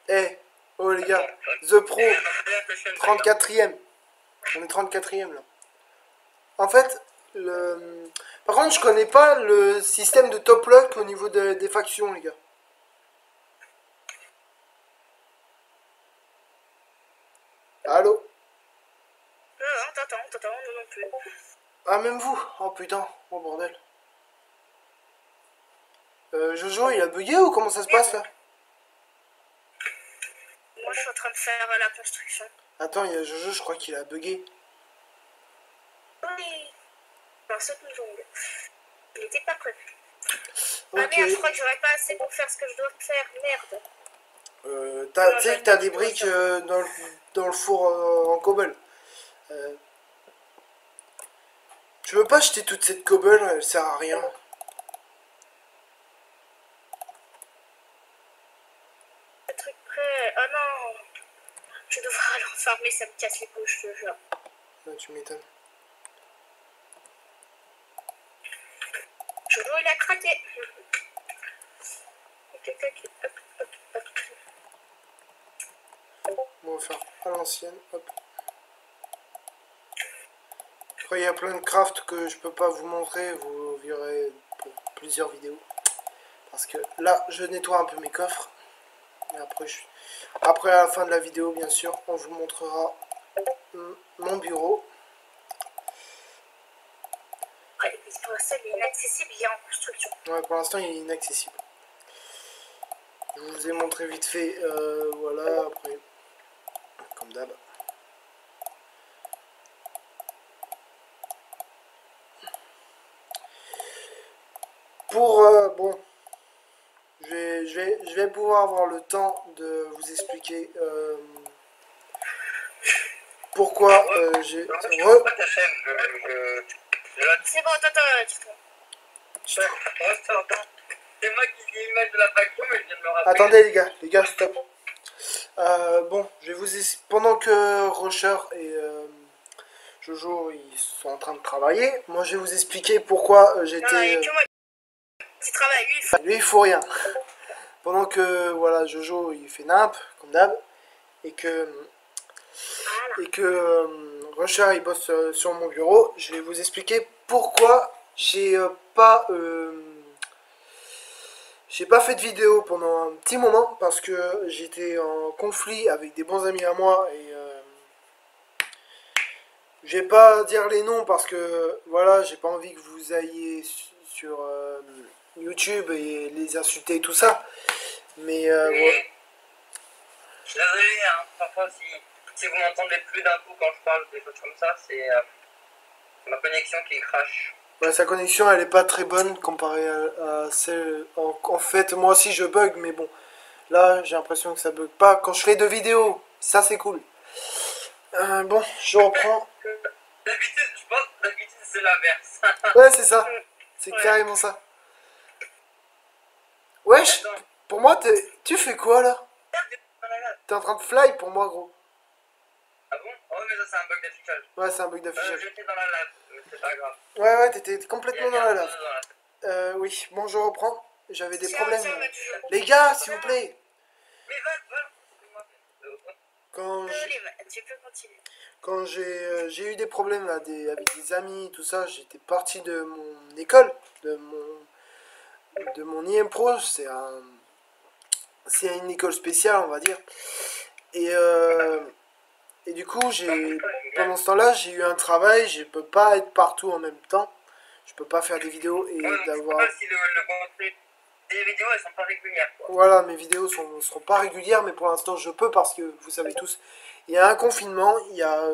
Eh, oh les gars, The Pro, 34ème. On est 34ème là. En fait, par contre, je connais pas le système de top lock au niveau des factions, les gars. Allô? Non, t'attends, non plus. Ah, même vous? Oh putain, oh bordel. Jojo, il a bugué ou comment ça se passe là? Moi, je suis en train de faire la construction. Attends, il y a Jojo, je crois qu'il a bugué. Oui. Un saut de jongle. Il était pas prévu. Ok. Ah merde, je crois que j'aurais pas assez pour faire ce que je dois faire. Merde. Tu sais que t'as des briques dans le four en cobble. Tu veux pas jeter toute cette cobble, elle sert à rien. Le truc prêt. Oh non. Je devrais aller en farmer, ça me casse les couilles, je te jure. Ah, tu m'étonnes. Jojo, il a craqué. On va faire à l'ancienne. Hop. Après, il y a plein de crafts que je peux pas vous montrer. Vous verrez pour plusieurs vidéos. Parce que là, je nettoie un peu mes coffres. Et après, à la fin de la vidéo, bien sûr, on vous montrera mon bureau. Ouais, pour l'instant, il est inaccessible, il est en construction. Ouais, pour l'instant, il est inaccessible. Je vous ai montré vite fait. Voilà, après, comme d'hab. Pour, bon, je vais pouvoir avoir le temps de vous expliquer pourquoi j'ai... C'est bon, attends, C'est moi qui dis l'image de la faction, mais je viens de me rappeler. Attendez les gars, stop. Bon, je vais vous pendant que Rocher et Jojo ils sont en train de travailler, moi je vais vous expliquer pourquoi j'étais... qui travaille, lui il faut rien. Pendant que voilà, Jojo il fait nimp, comme d'hab, et que Rocher il bosse sur mon bureau, je vais vous expliquer pourquoi j'ai pas fait de vidéo pendant un petit moment, parce que j'étais en conflit avec des bons amis à moi, et je vais pas dire les noms parce que voilà, j'ai pas envie que vous ayez sur YouTube et les insulter et tout ça. Mais ouais. Je suis désolé, hein, parfois si vous m'entendez plus d'un coup quand je parle des choses comme ça, c'est ma connexion qui crache. Ouais, sa connexion elle est pas très bonne comparée à celle... En fait, moi aussi je bug, mais bon. Là, j'ai l'impression que ça bug pas. Quand je fais de vidéos, ça c'est cool. Bon, je reprends. D'habitude, je pense que d'habitude c'est l'inverse. Ouais, c'est ça. C'est carrément ça. Wesh, pour moi, tu fais quoi là? T'es en train de fly pour moi, gros. Ah bon? Oh, mais ça c'est un bug d'affichage. Ouais, c'est un bug d'affichage. J'étais dans la lave, mais c'est pas grave. Ouais, t'étais complètement dans la lave. Oui, bon, je reprends. J'avais des Tiens, problèmes. tiens, va toujours. Les gars, s'il vous plaît. Mais va, excuse-moi. Quand j'ai- Désolé, tu peux continuer. quand j'ai eu des problèmes avec des amis, tout ça, j'étais parti de mon école, de mon IM Pro. C'est une école spéciale, on va dire. Et, euh, et du coup, pendant ce temps-là, j'ai eu un travail. Je peux pas être partout en même temps. Je peux pas faire des vidéos et Ouais, donc d'avoir... c'est pas si le contenu des vidéos, elles sont pas régulières, quoi. Voilà, mes vidéos seront pas régulières, mais pour l'instant, je peux parce que vous savez tous, il y a un confinement, il y a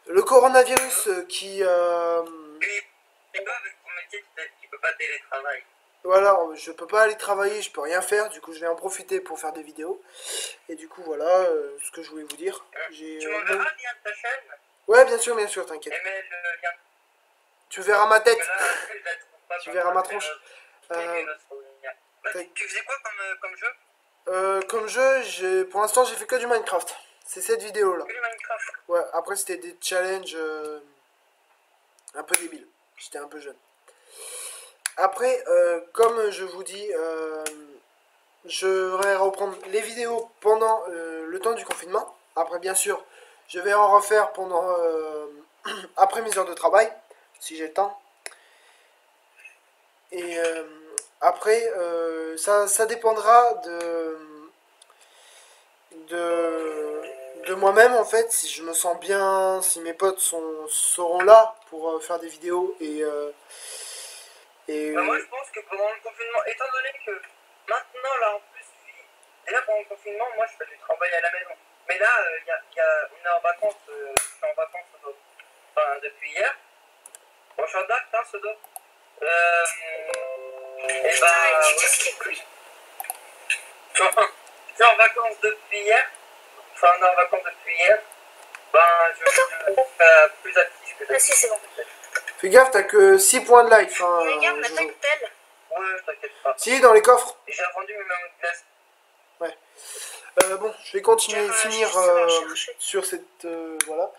le coronavirus qui... Et toi, avec ton métier, tu peux pas télétravailler. Voilà, je peux pas aller travailler, je peux rien faire, du coup je vais en profiter pour faire des vidéos. Et du coup voilà ce que je voulais vous dire. Tu m'enverras le lien de ta chaîne Ouais, bien sûr, t'inquiète. et mets le lien. Tu verras ma tête. Parce que là, je la trouve pas Tu comme verras ça, ma c'est tronche. Tu faisais quoi comme jeu? Comme jeu, pour l'instant j'ai fait que du Minecraft. C'est cette vidéo là. Que du Minecraft. Ouais, après c'était des challenges un peu débiles. J'étais un peu jeune. Après, comme je vous dis, je vais reprendre les vidéos pendant le temps du confinement. Après, bien sûr, je vais en refaire pendant après mes heures de travail, si j'ai le temps. Et après, ça dépendra de moi-même en fait, si je me sens bien, si mes potes seront là pour faire des vidéos et Bah, moi, je pense que pendant le confinement, étant donné que maintenant, là, en plus, déjà pendant le confinement, moi, je fais du travail à la maison. Mais là, on est en vacances, je suis en vacances, enfin, depuis hier. Bon, je suis en date, hein, Sodo. Et Putain, bah, tu ouais. casses les couilles. Je suis en vacances depuis hier. Enfin, on est en vacances depuis hier. Ben, je suis plus actif que Ah si, c'est bon. fais gaffe, t'as que 6 points de life, hein, Mais regarde, on n'a pas Jojo. de pelle. Ouais, t'inquiète pas. Si, dans les coffres. Et j'ai vendu mes mains de glace. Bon, je vais continuer Tiens, finir justement, chercher. sur cette... voilà.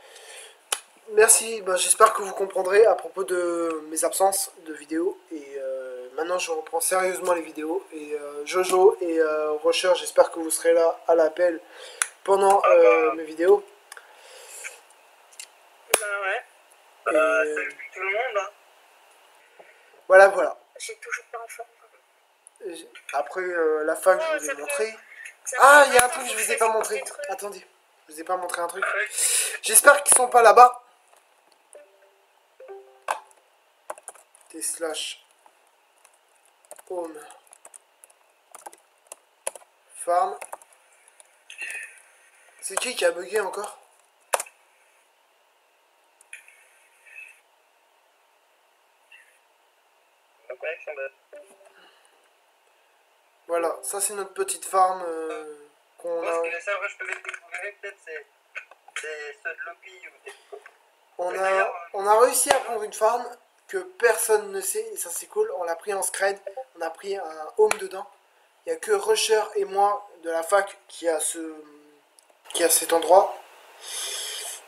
Merci, j'espère que vous comprendrez à propos de mes absences de vidéos. Et maintenant, je reprends sérieusement les vidéos. Et Jojo et Rocher, j'espère que vous serez là à l'appel pendant mes vidéos. Bah ouais, Et, Salut tout le monde. Hein. voilà. j'ai toujours pas en forme. Après la fac, Oh, je vous ai ça prend- montré. Ça Ah, prend il y a un longtemps truc que je pour vous ai faire pas des montré. trucs. Attendez, je vous ai pas montré un truc. Ouais. J'espère qu'ils sont pas là-bas. T slash home farm. C'est qui a bugué encore? La connexion de... Voilà, ça c'est notre petite farm qu'on Moi, ce a. que les serveurs, je peux les découvrir, peut-être, c'est ceux de lobby ou des... On a réussi à prendre une farm que personne ne sait, et ça c'est cool. On l'a pris en scred, on a pris un home dedans. Il n'y a que Rusher et moi de la fac qui a cet endroit.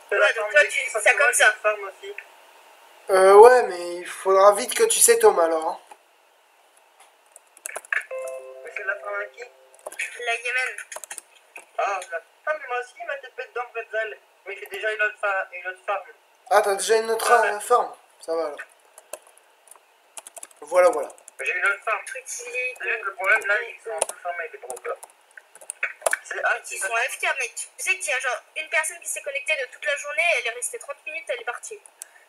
C'est Ouais, donc toi, tu dis ça comme ça. Farm aussi. Ouais, mais il faudra vite que tu sais Tom alors. Hein. Mais c'est la farm à qui? La Yémen. Ah, mais moi aussi, ma tête bête dans Bretzel. Mais j'ai déjà une autre farm. Ah, t'as déjà une autre farm? Ça va alors. Voilà. J'ai une autre farm. Truc qui... C'est juste le problème, là, ils sont un peu fermés, les groupes, là. Ils sont AFK, mais tu sais qu'il y a genre une personne qui s'est connectée de toute la journée, elle est restée 30 minutes, elle est partie.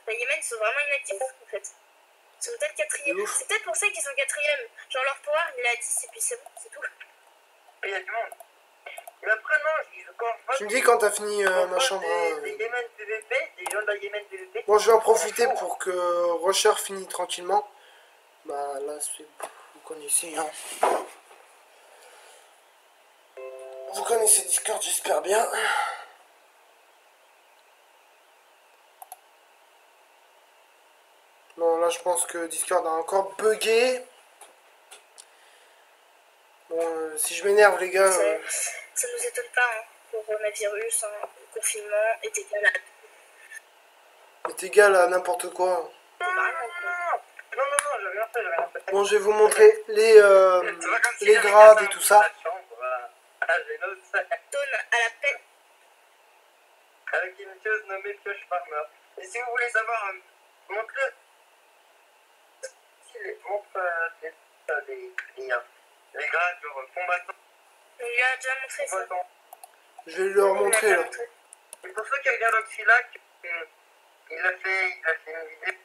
La Yémen, ils sont vraiment inactifs en fait. Ils sont peut-être quatrième. Ouf. C'est peut-être pour ça qu'ils sont quatrième. Genre leur power, il est à 10 et puis c'est bon, c'est tout. Il y a du monde. Mais après, non, quand Tu me dis quand t'as fini ma chambre. Hein, des Yémen PVP, des gens de la Yémen PVP. Bon, je vais en profiter pour que Rusher finisse tranquillement. Bah là, vous connaissez. Hein. Vous connaissez Discord, j'espère bien. Bon, là, je pense que Discord a encore bugué. Bon, si je m'énerve, les gars. Ça nous étonne pas, hein. Coronavirus, hein, le confinement est égal à est égal à n'importe quoi. vraiment, quoi. Non, j'ai rien fait, Bon, je vais vous montrer C'est pas comme si les j'avais grades fait et tout dans ça. la chambre, à Génos, Donne à la peine. avec une chose nommée Pioche Farmer. Et si vous voulez savoir, montre-le. Montre les grades, genre combattant, Il lui a déjà montré ça. combattant. Je vais leur Il lui a montrer déjà là. montré. Et pour ceux qui regardent Oxylac, il a fait une vidéo.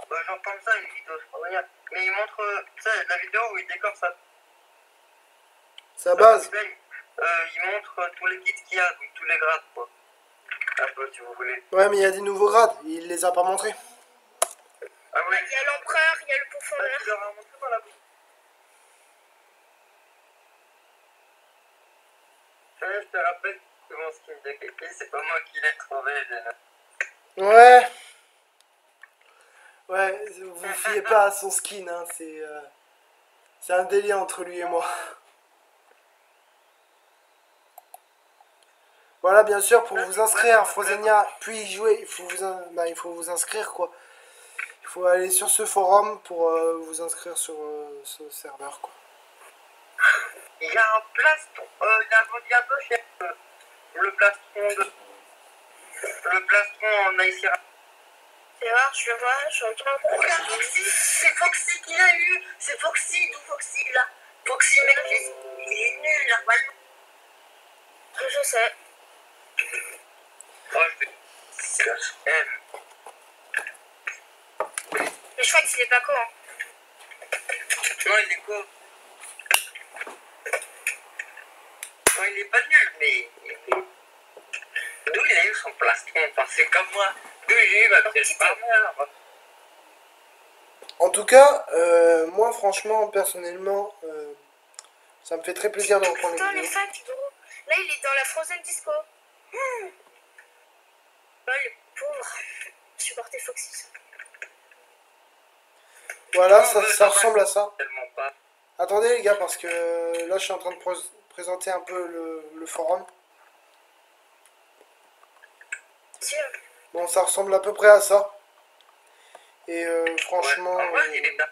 Genre comme ça, une vidéo, je crois rien. Mais il montre, tu sais, la vidéo où il décore Sa base. il montre tous les kits qu'il y a, donc tous les grades, quoi. Un peu, si vous voulez. Ouais, mais il y a des nouveaux grades. Il les a pas montrés. Ah ouais. Il y a l'empereur, il y a le pourfendeur. Tu leur as montré par la bouche. Je te rappelle que mon skin de kéké, c'est pas moi qui l'ai trouvé, Ouais. Ouais, vous fiez pas à son skin, hein. C'est un délire entre lui et moi. Voilà, bien sûr, pour vous inscrire à Frozenia, puis y jouer, il faut vous inscrire, quoi. Il faut aller sur ce forum pour vous inscrire sur ce serveur, quoi. Il y a un plastron, il y a un diable chez le plastron en Aïsira. Fais voir, je le vois, je regarde. C'est Foxy qui l'a eu, c'est Foxy, d'où Foxy là. Foxy, mec, il est nul, normalement. Je sais. Oh, je vais. Mais je crois qu'il est pas con. Hein. Non, il est quoi? Non, il est pas nul, mais. D'où il a eu son plastron? Enfin, c'est comme moi. D'où il a eu ma petite farmer? En tout cas, moi, franchement, personnellement, ça me fait très plaisir de reprendre Putain, les les vidéos. fans, gros. Là, il est dans la Frozen Disco. Oh, le pauvre. Supporter Foxy. Voilà, Non, ça ressemble à ça. tellement pas. Attendez, les gars, parce que là, je suis en train de présenter un peu le forum. Sûr. Bon, ça ressemble à peu près à ça. Et franchement, Ouais. En vrai, il est bien.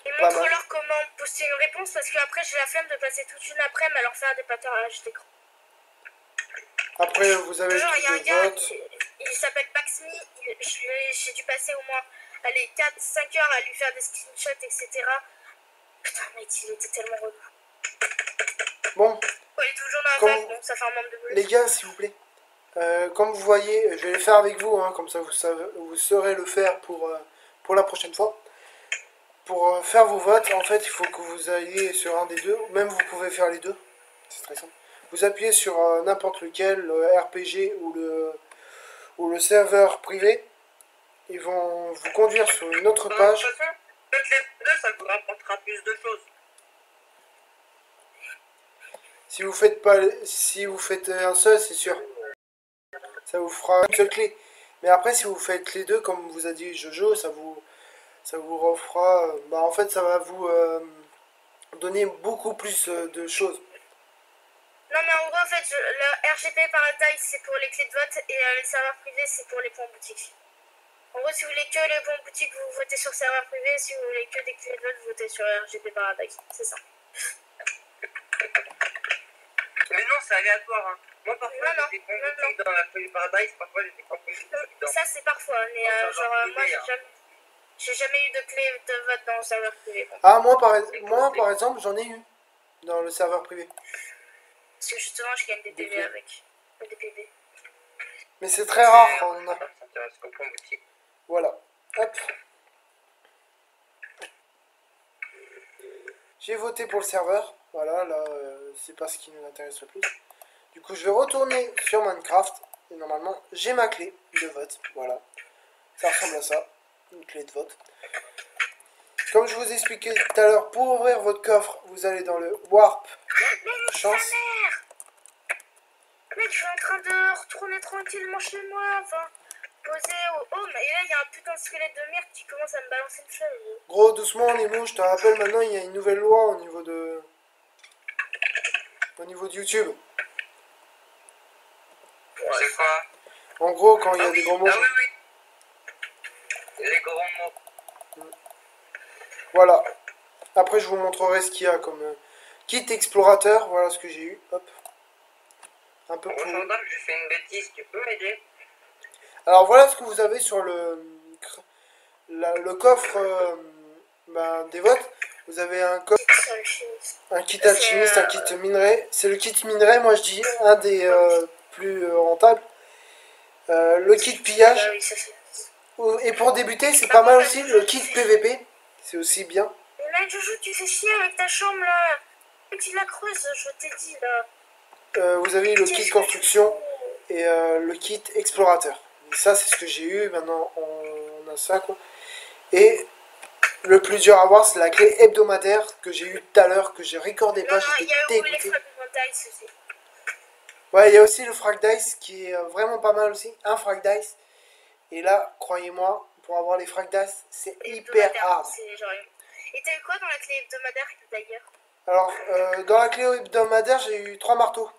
Et Pas mal. montre-leur comment poster une réponse parce que après j'ai la flemme de passer toute une après-midi à leur faire des paterages d'écran. après, vous avez Genre, le il y a un truc de gars, vote. il s'appelle Maxmi, j'ai dû passer au moins 4-5 heures à lui faire des screenshots, etc. Putain, mec, il était tellement relou. Bon, Il est toujours dans la Comment- vague, bon, ça fait un membre de plus. les gars, s'il vous plaît. Comme vous voyez, je vais le faire avec vous, hein, comme ça vous saurez le faire pour la prochaine fois. Pour faire vos votes, en fait, il faut que vous alliez sur un des deux, même vous pouvez faire les deux, c'est très simple. Vous appuyez sur n'importe lequel, le RPG ou le serveur privé. Ils vont vous conduire sur une autre De toute page. façon, faites les deux, ça vous rapportera plus de choses. Si vous faites un seul, c'est sûr. Ça vous fera une seule clé. Mais après, si vous faites les deux, comme vous a dit Jojo, ça vous refera. Bah, en fait, ça va vous donner beaucoup plus de choses. Non, mais en gros, en fait, le RGP Paradise, c'est pour les clés de vote et les serveurs privés, c'est pour les bons boutiques. En gros, si vous voulez que les bons boutiques, vous votez sur serveur privé. Si vous voulez que des clés de vote, vous votez sur RGP Paradise. C'est ça. Mais non, c'est aléatoire. Hein. Moi, parfois, Non, j'ai des bons boutiques dans la feuille Paradise, parfois, j'ai des bons boutiques dans. Ça, c'est parfois. Mais Dans genre, serveur moi, privé, j'ai jamais eu de clé de vote dans le serveur privé. Bon. Ah, moi, par exemple, j'en ai eu dans le serveur privé. Parce que justement, je gagne des PV avec. Des PV. Mais c'est très rare quand on en a. Ça m'intéresse qu'au point boutique. Voilà. Hop. J'ai voté pour le serveur. Voilà, là, c'est pas ce qui nous intéresse le plus. Du coup, je vais retourner sur Minecraft. Et normalement, j'ai ma clé de vote. Voilà. Ça ressemble à ça. Une clé de vote. Comme je vous expliquais tout à l'heure, pour ouvrir votre coffre, vous allez dans le Warp Chance. Sa mère! Mec, je suis en train de retourner tranquillement chez moi. Enfin, posé au home. Et là, il y a un putain de squelette de merde qui commence à me balancer une feuille. Gros, doucement, Nemo, je te rappelle, maintenant, il y a une nouvelle loi au niveau de YouTube. C'est quoi? En gros, quand il y a Ah des oui, gros mots... ah oui, oui. Les gros mots. Voilà. Après, je vous montrerai ce qu'il y a comme kit explorateur. Voilà ce que j'ai eu. Hop. Un peu Bon, pour... gendarme, j'ai fait une bêtise, tu peux m'aider? Alors, voilà ce que vous avez sur le coffre des votes. Vous avez C'est alchimiste. un kit C'est alchimiste, un kit minerai. C'est le kit minerai, moi je dis, un des plus rentables. Le kit bah pillage. oui, ça c'est. Et pour débuter, c'est pas mal aussi. Le kit PVP. C'est aussi bien. Mais mec, Jojo, tu fais chier avec ta chambre là. Tu la creuses, je t'ai dit là. Vous avez le kit Qu'est-ce que tu construction fous? et le kit explorateur. Et ça, c'est ce que j'ai eu. Maintenant, on a ça, quoi. Et le plus dur à avoir, c'est la clé hebdomadaire que j'ai eu tout à l'heure, que j'ai recordé Non, pas. non, il J'étais y a où les dégoûté. fragmentaires aussi. Ouais, il y a aussi le frag dice qui est vraiment pas mal aussi. Un frag dice. Et là, croyez-moi, pour avoir les frag dice, c'est hyper Hebdomadaire, hard. c'est genre. Et t'as eu quoi dans la clé hebdomadaire d'ailleurs? Alors, dans la clé hebdomadaire, j'ai eu 3 marteaux.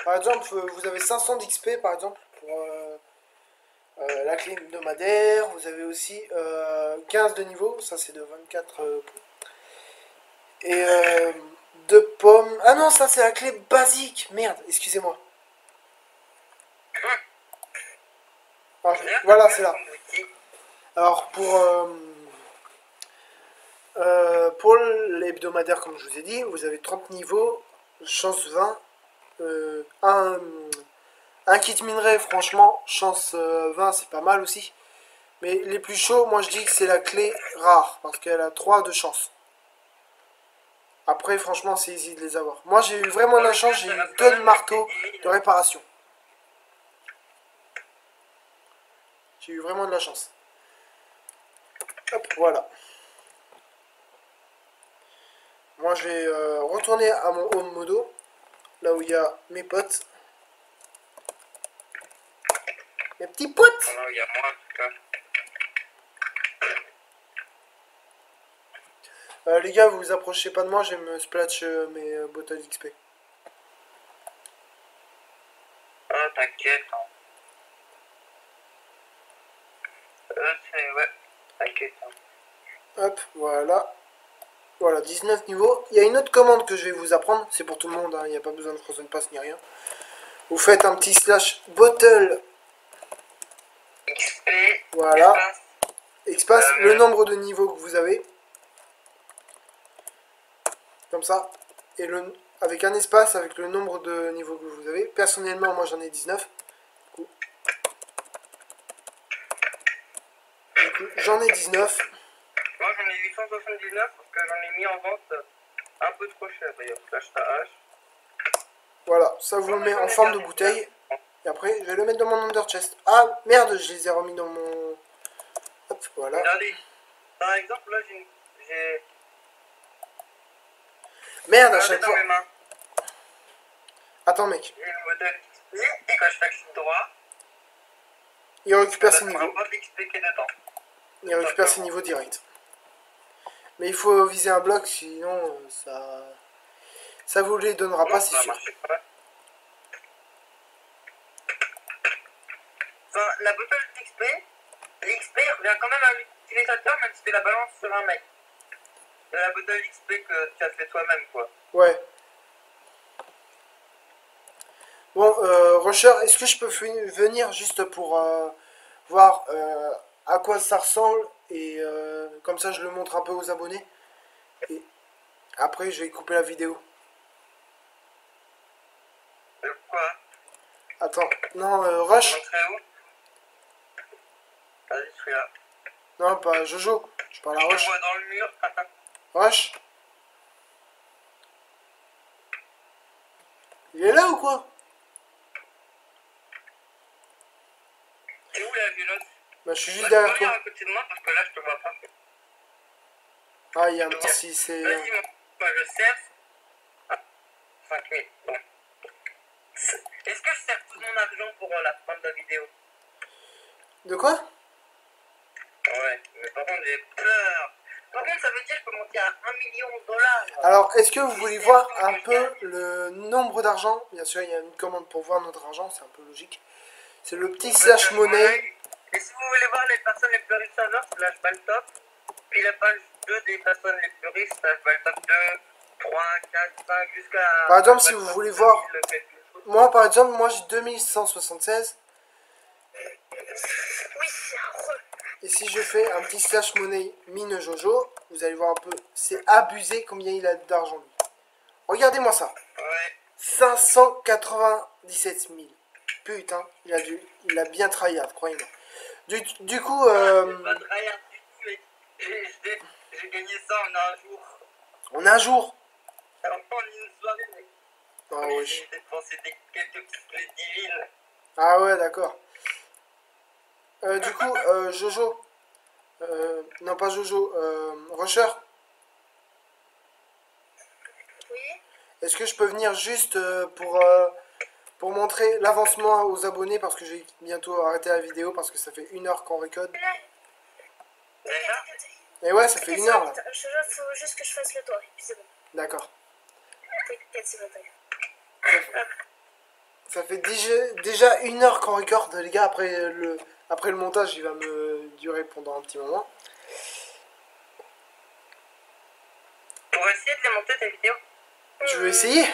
Par exemple, vous avez 500 d'XP, par exemple, pour la clé hebdomadaire. Vous avez aussi 15 de niveau, ça c'est de 24 points. Et 2 pommes. Ah non, ça c'est la clé basique. Merde, excusez-moi. Voilà, c'est là. Alors, pour l'hebdomadaire, comme je vous ai dit, vous avez 30 niveaux, chance 20. Un kit minerai, franchement, chance 20, c'est pas mal aussi. Mais les plus chauds, moi je dis que c'est la clé rare, parce qu'elle a 3 de chance. Après, franchement, c'est easy de les avoir. Moi, j'ai eu vraiment de la chance, j'ai eu 2 marteaux de réparation. J'ai eu vraiment de la chance. Hop, voilà. Moi, je vais retourner à mon home modo, là où il y a mes potes. Mes petits potes. Là où il y a moi, en tout cas. Les gars, vous vous approchez pas de moi, je vais me splatch mes bottles XP. Ah, t'inquiète. Hein. C'est... Ouais, t'inquiète. Hein. Hop, voilà. Voilà, 19 niveaux. Il y a une autre commande que je vais vous apprendre. C'est pour tout le monde, hein, il n'y a pas besoin de frozen pass ni rien. Vous faites un petit slash bottle. XP. Voilà. Espace. Le nombre de niveaux que vous avez. Comme ça. Et avec un espace, avec le nombre de niveaux que vous avez. Personnellement, moi j'en ai 19. Du coup, j'en ai 19. Moi j'en ai 879 parce que j'en ai mis en vente un peu trop cher d'ailleurs. Slash ta hache. Voilà, ça vous le met en forme de bouteille. Et après, je vais le mettre dans mon under chest. Ah, merde, je les ai remis dans mon... Hop, voilà. Regardez, par exemple, là j'ai... Merde, à chaque dans fois. mes mains. Attends, mec. J'ai une bottle XP et quand je fais clic droit, Il récupère ça ses me niveaux. rapporte l'XP qui est dedans. Il récupère ses niveaux direct. Mais il faut viser un bloc, sinon ça vous les donnera pas, c'est sûr. Pas. Enfin, la bottle d'XP, l'XP revient quand même à l'utilisateur même si tu la balances sur un mec. C'est la bottle d'XP que tu as fait toi-même, quoi. Ouais. Bon, Rusher, est-ce que je peux venir juste pour voir à quoi ça ressemble et comme ça je le montre un peu aux abonnés et après je vais couper la vidéo. Quoi? Attends, non, Rush. Montrer où? Vas-y, je suis là. Non, pas Jojo, je parle à Je te Rush. vois dans le mur. Rush. Il est là ou quoi? T'es où la violence? Bah, je suis juste derrière Tu peux venir toi. à côté de moi parce que là je te vois pas. Ah, il y a un petit si c'est. Vas-y, moi je sers. Ah, 5 000. Bon. Est-ce que je sers tout mon argent pour la fin de la vidéo? De quoi? Ouais, mais par contre j'ai peur. Par contre ça veut dire que je peux monter à 1 million de dollars. Alors, est-ce que vous voulez voir un peu le nombre d'argent? Bien sûr, il y a une commande pour voir notre argent, c'est un peu logique. C'est le petit slash monnaie. Et si vous voulez voir les personnes les plus riches serveurs, slash Baltop. Puis la page 2 des personnes les plus riches, slash Baltop 2, 3, 4, 5, jusqu'à... Par exemple, si vous voulez voir... Moi, par exemple, moi j'ai 2176. Oui, c'est heureux. Et si je fais un petit slash monnaie mine Jojo, vous allez voir un peu, c'est abusé combien il a d'argent lui. Regardez-moi ça. Ouais. 597 000. Putain, il a bien tryhard, croyez-moi. Du coup, C'est pas tryhard du tout, mec. J'ai gagné ça en un jour. en un jour. Alors, en une soirée, mec. Ah ouais. J'ai dépensé quelques petites clés divines. Ah ouais, d'accord. Du coup, Jojo. Non, pas Jojo. Rusher. Oui. Est-ce que je peux venir juste pour montrer l'avancement aux abonnés parce que j'ai bientôt arrêté la vidéo parce que ça fait 1 heure qu'on recode. Déjà? Et ouais, ça fait 1 heure là. Il faut juste que je fasse le tour et puis c'est bon. D'accord. T'inquiète, c'est bon, t'inquiète. Ça fait déjà 1 heure qu'on recorde, les gars. Après le montage, il va me durer pendant un petit moment. On va essayer de les monter tes vidéos. Tu veux essayer?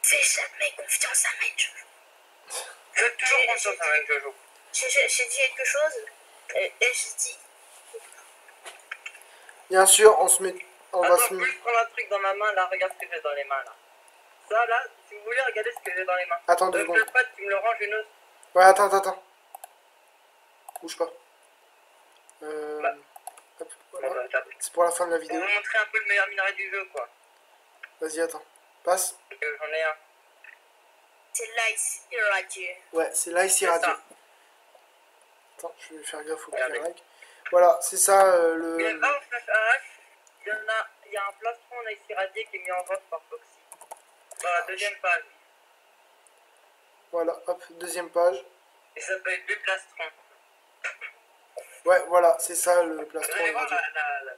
Fais jamais confiance à Mike Jojo. Fais toujours confiance avec Jojo. J'ai dit quelque chose et j'ai dit. Bien sûr, on va Attends, se je prends un truc dans ma main, là, regarde ce que j'ai dans les mains, là. Ça, là, si vous voulez, regardez ce que j'ai dans les mains. Attends 2 secondes. Le pad, tu me le ranges une autre. Ouais, attends. Bouge pas. Hop, voilà. C'est pour la fin de la Pour vidéo. vous montrer un peu le meilleur minerai du jeu, quoi. Vas-y, attends. Passe. J'en ai un. C'est l'ice irradié. Ouais, c'est là ici C'est radio. ça. Attends, je vais faire gaffe au Regardez. like. Voilà, c'est ça Mais le... là, en flash AH, il y a un plastron en ice irradié qui est mis en vente par Foxy. Dans la deuxième page. Voilà, hop, deuxième page. Il s'appelle le plastron. Ouais, voilà, c'est ça le Vous plastron allez voir radio. la...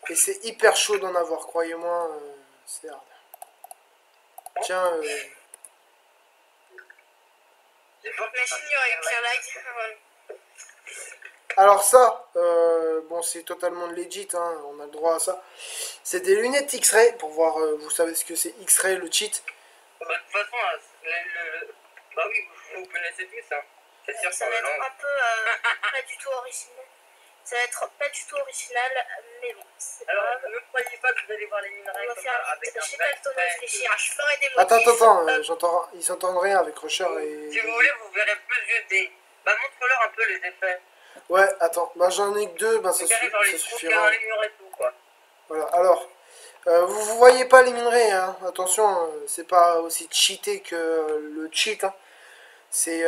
Et c'est hyper chaud d'en avoir, croyez-moi, c'est hard. Tiens, J'ai pas Machine, il y aurait écrit un like. alors ça, bon, c'est totalement legit, hein, on a le droit à ça. C'est des lunettes X-Ray, pour voir, vous savez ce que c'est X-Ray, le cheat. Bah, de toute façon, bah oui, vous connaissez tous, hein. C'est sûr, Ça va être un peu pas du tout original. Ça va être pas du tout original, mais bon, c'est pas Alors, grave. ne croyez pas que vous allez voir les minerais On va comme faire ça, avec un j'ai pas le temps de vrai réfléchir. Je ferai des motifs. Attends, ils s'entendent rien avec Rusher et... Si vous voulez, vous verrez plusieurs dés. Bah, montre-leur un peu les effets. Ouais, attends, bah j'en ai que 2, bah ça, Regardez dans les ça trous, suffira. dans les murs et tout, quoi. Voilà, alors, vous voyez pas les minerais, hein, attention, c'est pas aussi cheaté que le cheat, hein. C'est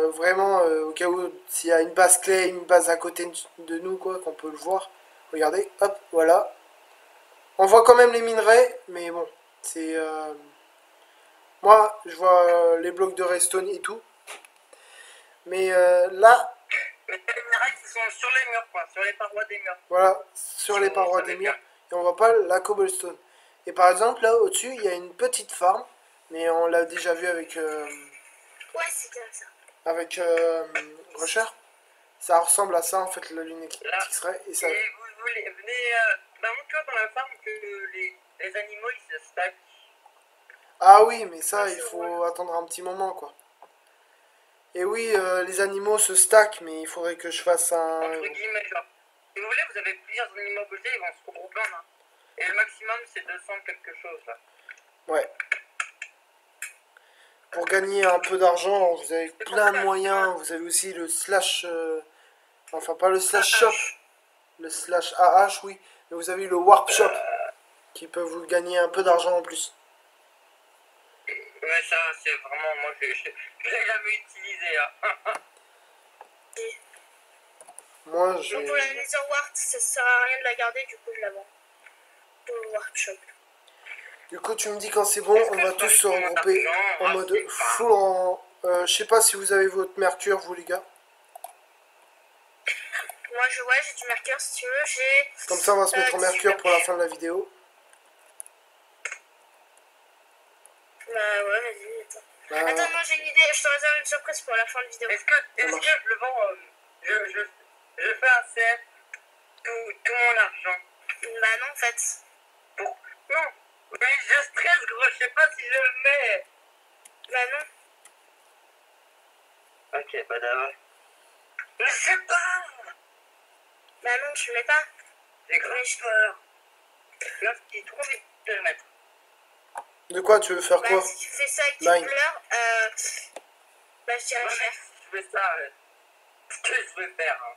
vraiment au cas où s'il y a une base clé, une base à côté de nous, quoi, qu'on peut le voir. Regardez, hop, voilà. On voit quand même les minerais, mais bon, c'est... moi, je vois les blocs de redstone et tout. Mais là, Mais c'est les minerais qui sont sur les murs, quoi, sur les parois des murs. voilà, sur les parois des murs, et on voit pas la cobblestone. Et par exemple, là au-dessus, il y a une petite farm, mais on l'a déjà vu avec... Ouais, c'est comme ça. avec Rusher. Ça ressemble à ça en fait la lunette Là. X-Ray et ça. Et vous voulez, venez, bah, montre-leur dans la farm que les animaux, ils se stackent. Ah oui, mais ça il faut attendre un petit moment quoi. Et oui, les animaux se stackent, mais il faudrait que je fasse un... Entre guillemets, genre. Si vous voulez, vous avez plusieurs animaux bougés, ils vont se regrouper en un. Et le maximum, c'est 200 quelque chose, là. Ouais. Pour gagner un peu d'argent, vous avez plein de moyens. Vous avez aussi le slash... enfin, pas le slash shop. Le slash AH, oui. Mais vous avez le warp shop. Qui peut vous gagner un peu d'argent en plus. Mais ça, c'est vraiment... Moi, je l'ai jamais utilisé, hein. Moi, Donc j'ai... pour la laser wart, ça sert à rien de la garder, du coup je la vends. Pour le warp shop. Du coup, tu me dis quand c'est bon, on va tous se regrouper en mode full en... je sais pas si vous avez votre mercure, vous les gars. Moi j'ai du mercure si tu veux, j'ai... Comme ça, on va se mettre en mercure pour la fin de la vidéo. Bah ouais, vas-y, attends. Bah, Attends, moi j'ai une idée, je te réserve une surprise pour la fin de vidéo. Est-ce que je le vends je fais un CF tout mon argent. Bah non, en fait. Pour... Non, mais je stresse gros, je sais pas si je le mets. Bah non. Ok, bah d'abord. Je sais pas. Bah non, je le mets pas. J'ai grave peur. Là, j'ai trop envie de le mettre. de quoi tu veux faire Bah quoi? si tu fais ça et que tu Nine. pleures, bah je dirais Ouais, cher. je fais ça, ce que je veux faire. Hein.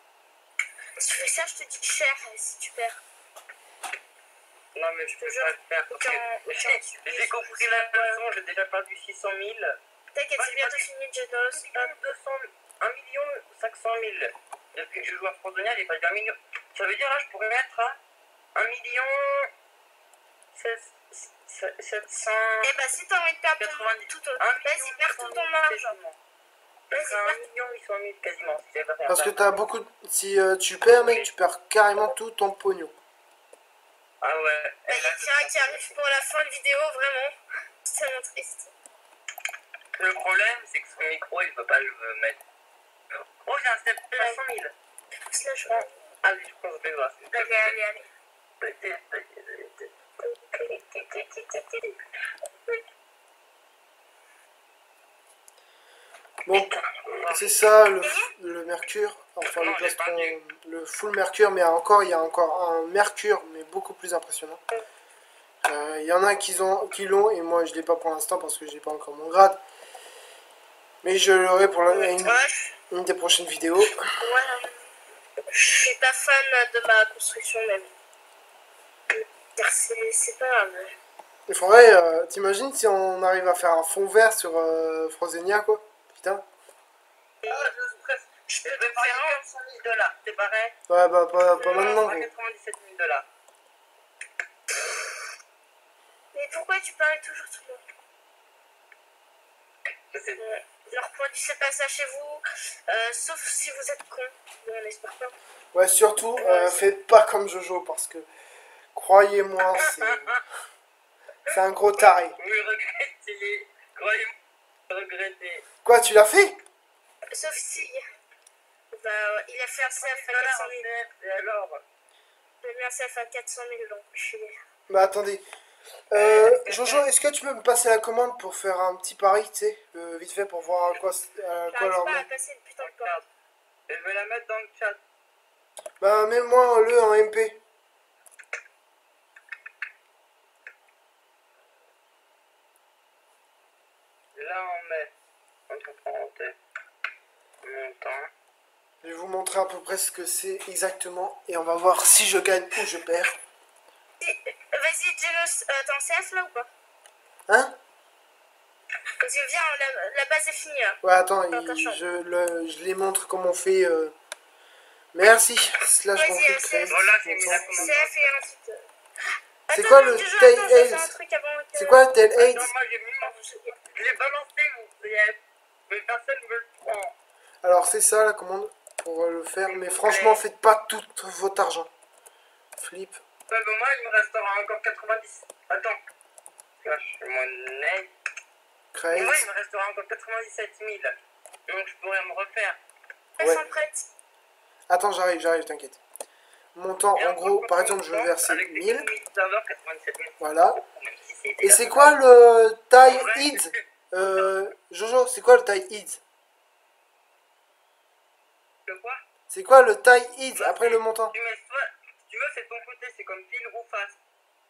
Si tu fais ça, je te dis cher si tu perds. Non, mais je peux pas le faire parce que j'ai compris la leçon, j'ai déjà perdu 600 000. T'inquiète, c'est bientôt fini, Genos. 1 million 500 000. Depuis que je joue à Frozonia, j'ai perdu 1 million. Ça veut dire là, je pourrais mettre à 1 million 700. Eh bah si t'as envie de perdre 90. tout ton... Vas-y, perds tout ton argent. Vas-y, 1 million 800 000 quasiment. Si j'avais pas fait Parce que un t'as beaucoup de... Si tu perds, mec, tu perds carrément tout ton pognon. Ah ouais. Il y a Tira qui arrive pour la fin de vidéo, vraiment. C'est tellement triste. Le problème, c'est que son micro, il peut pas le mettre. Oh, j'ai un step à 100 000. Slash. Allez, je pense que je vais voir. Allez, allez, allez. Bon, c'est ça le mercure. Enfin, le plastron, le full mercure, mais il y a encore un mercure, mais beaucoup plus impressionnant. Il y en a qui l'ont, et moi je l'ai pas pour l'instant parce que j'ai pas encore mon grade. Mais je l'aurai pour une des prochaines vidéos. Ouais. Je suis pas fan de ma construction même. C'est pas grave. Il faudrait, t'imagines si on arrive à faire un fond vert sur Frozenia, quoi. Putain. Ah, je stresse. Je vais faire 400 000 $. C'est pareil. Ouais, bah pas maintenant, gros. 97 000 $. Mais pourquoi tu parles toujours tout le monde? Je sais. Ne reproduisez pas ça chez vous, sauf si vous êtes con. Bon, on espère pas. Ouais, surtout, faites pas comme Jojo, parce que, croyez-moi, c'est un gros taré. Oui, regrettez. Croyez-moi, regrettez. Quoi, tu l'as fait? Sauf si... Bah, il a fait un CF à 400 000. Et alors? Il a mis un CF à 400 000, donc je suis... Bah, attendez. Jojo, est-ce que tu peux me passer la commande pour faire un petit pari, tu sais, vite fait, pour voir à quoi J'arrive leur pas à met. passer le putain de porte. Je vais la mettre dans le chat. Bah, mets-moi le en MP. Là, on met entre parenthèses montant. Je vais vous montrer à peu près ce que c'est exactement, et on va voir si je gagne ou je perds. Vas-y, Genos, t'es en CF là ou pas? Hein? Vas-y, viens, la base est finie là. Ouais, attends, je les montre comment on fait. Merci. Slash Vas-y, conflit CF. créé. Voilà, j'ai mis la commande. CF et ensuite... C'est Attends, quoi non, le Jojo, Tail attends, je vais faire Aids? un truc avant que... C'est quoi le Tail Aids? Non, moi j'ai mis mon... Je l'ai balancé mon CF. Mais personne ne me le prend. Alors c'est ça la commande pour le faire, mais franchement faites pas tout votre argent. Flip. Ouais, bah moi il me restera encore 90. Attends. Là, je suis monnaie. Et Create. moi il me restera encore 97 000. Donc je pourrais me refaire. Elles Ouais. sont prêtes. Attends, j'arrive, t'inquiète. Montant, en gros, par exemple, je vais verser avec 1000. serveurs, 97 000. Voilà. Même si c'est Et déjà c'est pas quoi mal. le taille En vrai, Aids? Jojo, c'est quoi le taille Aids? Le quoi? C'est quoi le taille Aids après le montant? Tu mets soit... Si tu veux, c'est ton côté, c'est comme pile ou face.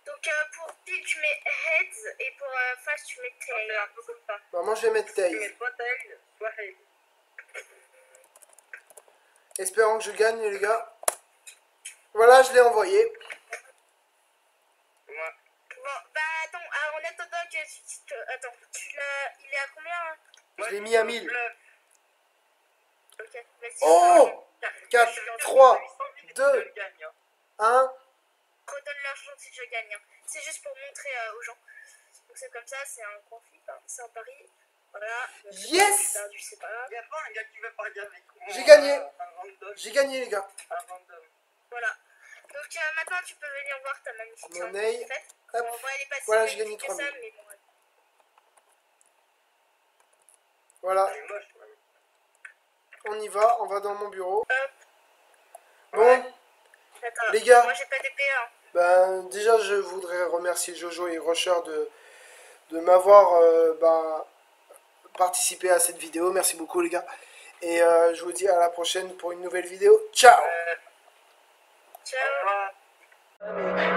Donc pour pile, tu mets heads et pour face, tu mets C'est tail. un peu comme ça. Bah, moi je vais mettre Tu taille. mets soit tail, soit head. Espérons que je gagne, les gars. Voilà, je l'ai envoyé. Moi, Bon, bah attends, en attendant que attends, il est à combien hein? Je l'ai mis à 1000. Ok, vas-y. Oh 4, 3, 2, hein. 1. Redonne l'argent si je gagne. Hein. C'est juste pour montrer aux gens. Donc c'est comme ça, c'est un conflit, hein. C'est un pari. Voilà. Yes! Perdu, c'est pas grave. Il y a pas un gars qui veut parier avec moi. J'ai gagné. Un random. J'ai gagné, les gars. Un random. Voilà. Donc maintenant tu peux venir voir ta magnifique Monnaie. en fait. Hop. Bon, elle est pas si Voilà, j'ai magnifique gagné que ça, 3000. mais bon. Voilà, Elle est moche, man. on y va, on va dans mon bureau. Hop. Bon, Attends, les gars. moi j'ai pas d'épée, hein. ben, déjà je voudrais remercier Jojo et Rusher de m'avoir participé à cette vidéo. Merci beaucoup les gars. Et je vous dis à la prochaine pour une nouvelle vidéo. Ciao. Ciao.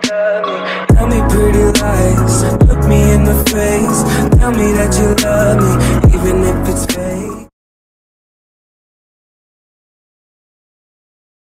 Tell me pretty lies, look me in the face. Tell me that you love me, even if it's fake.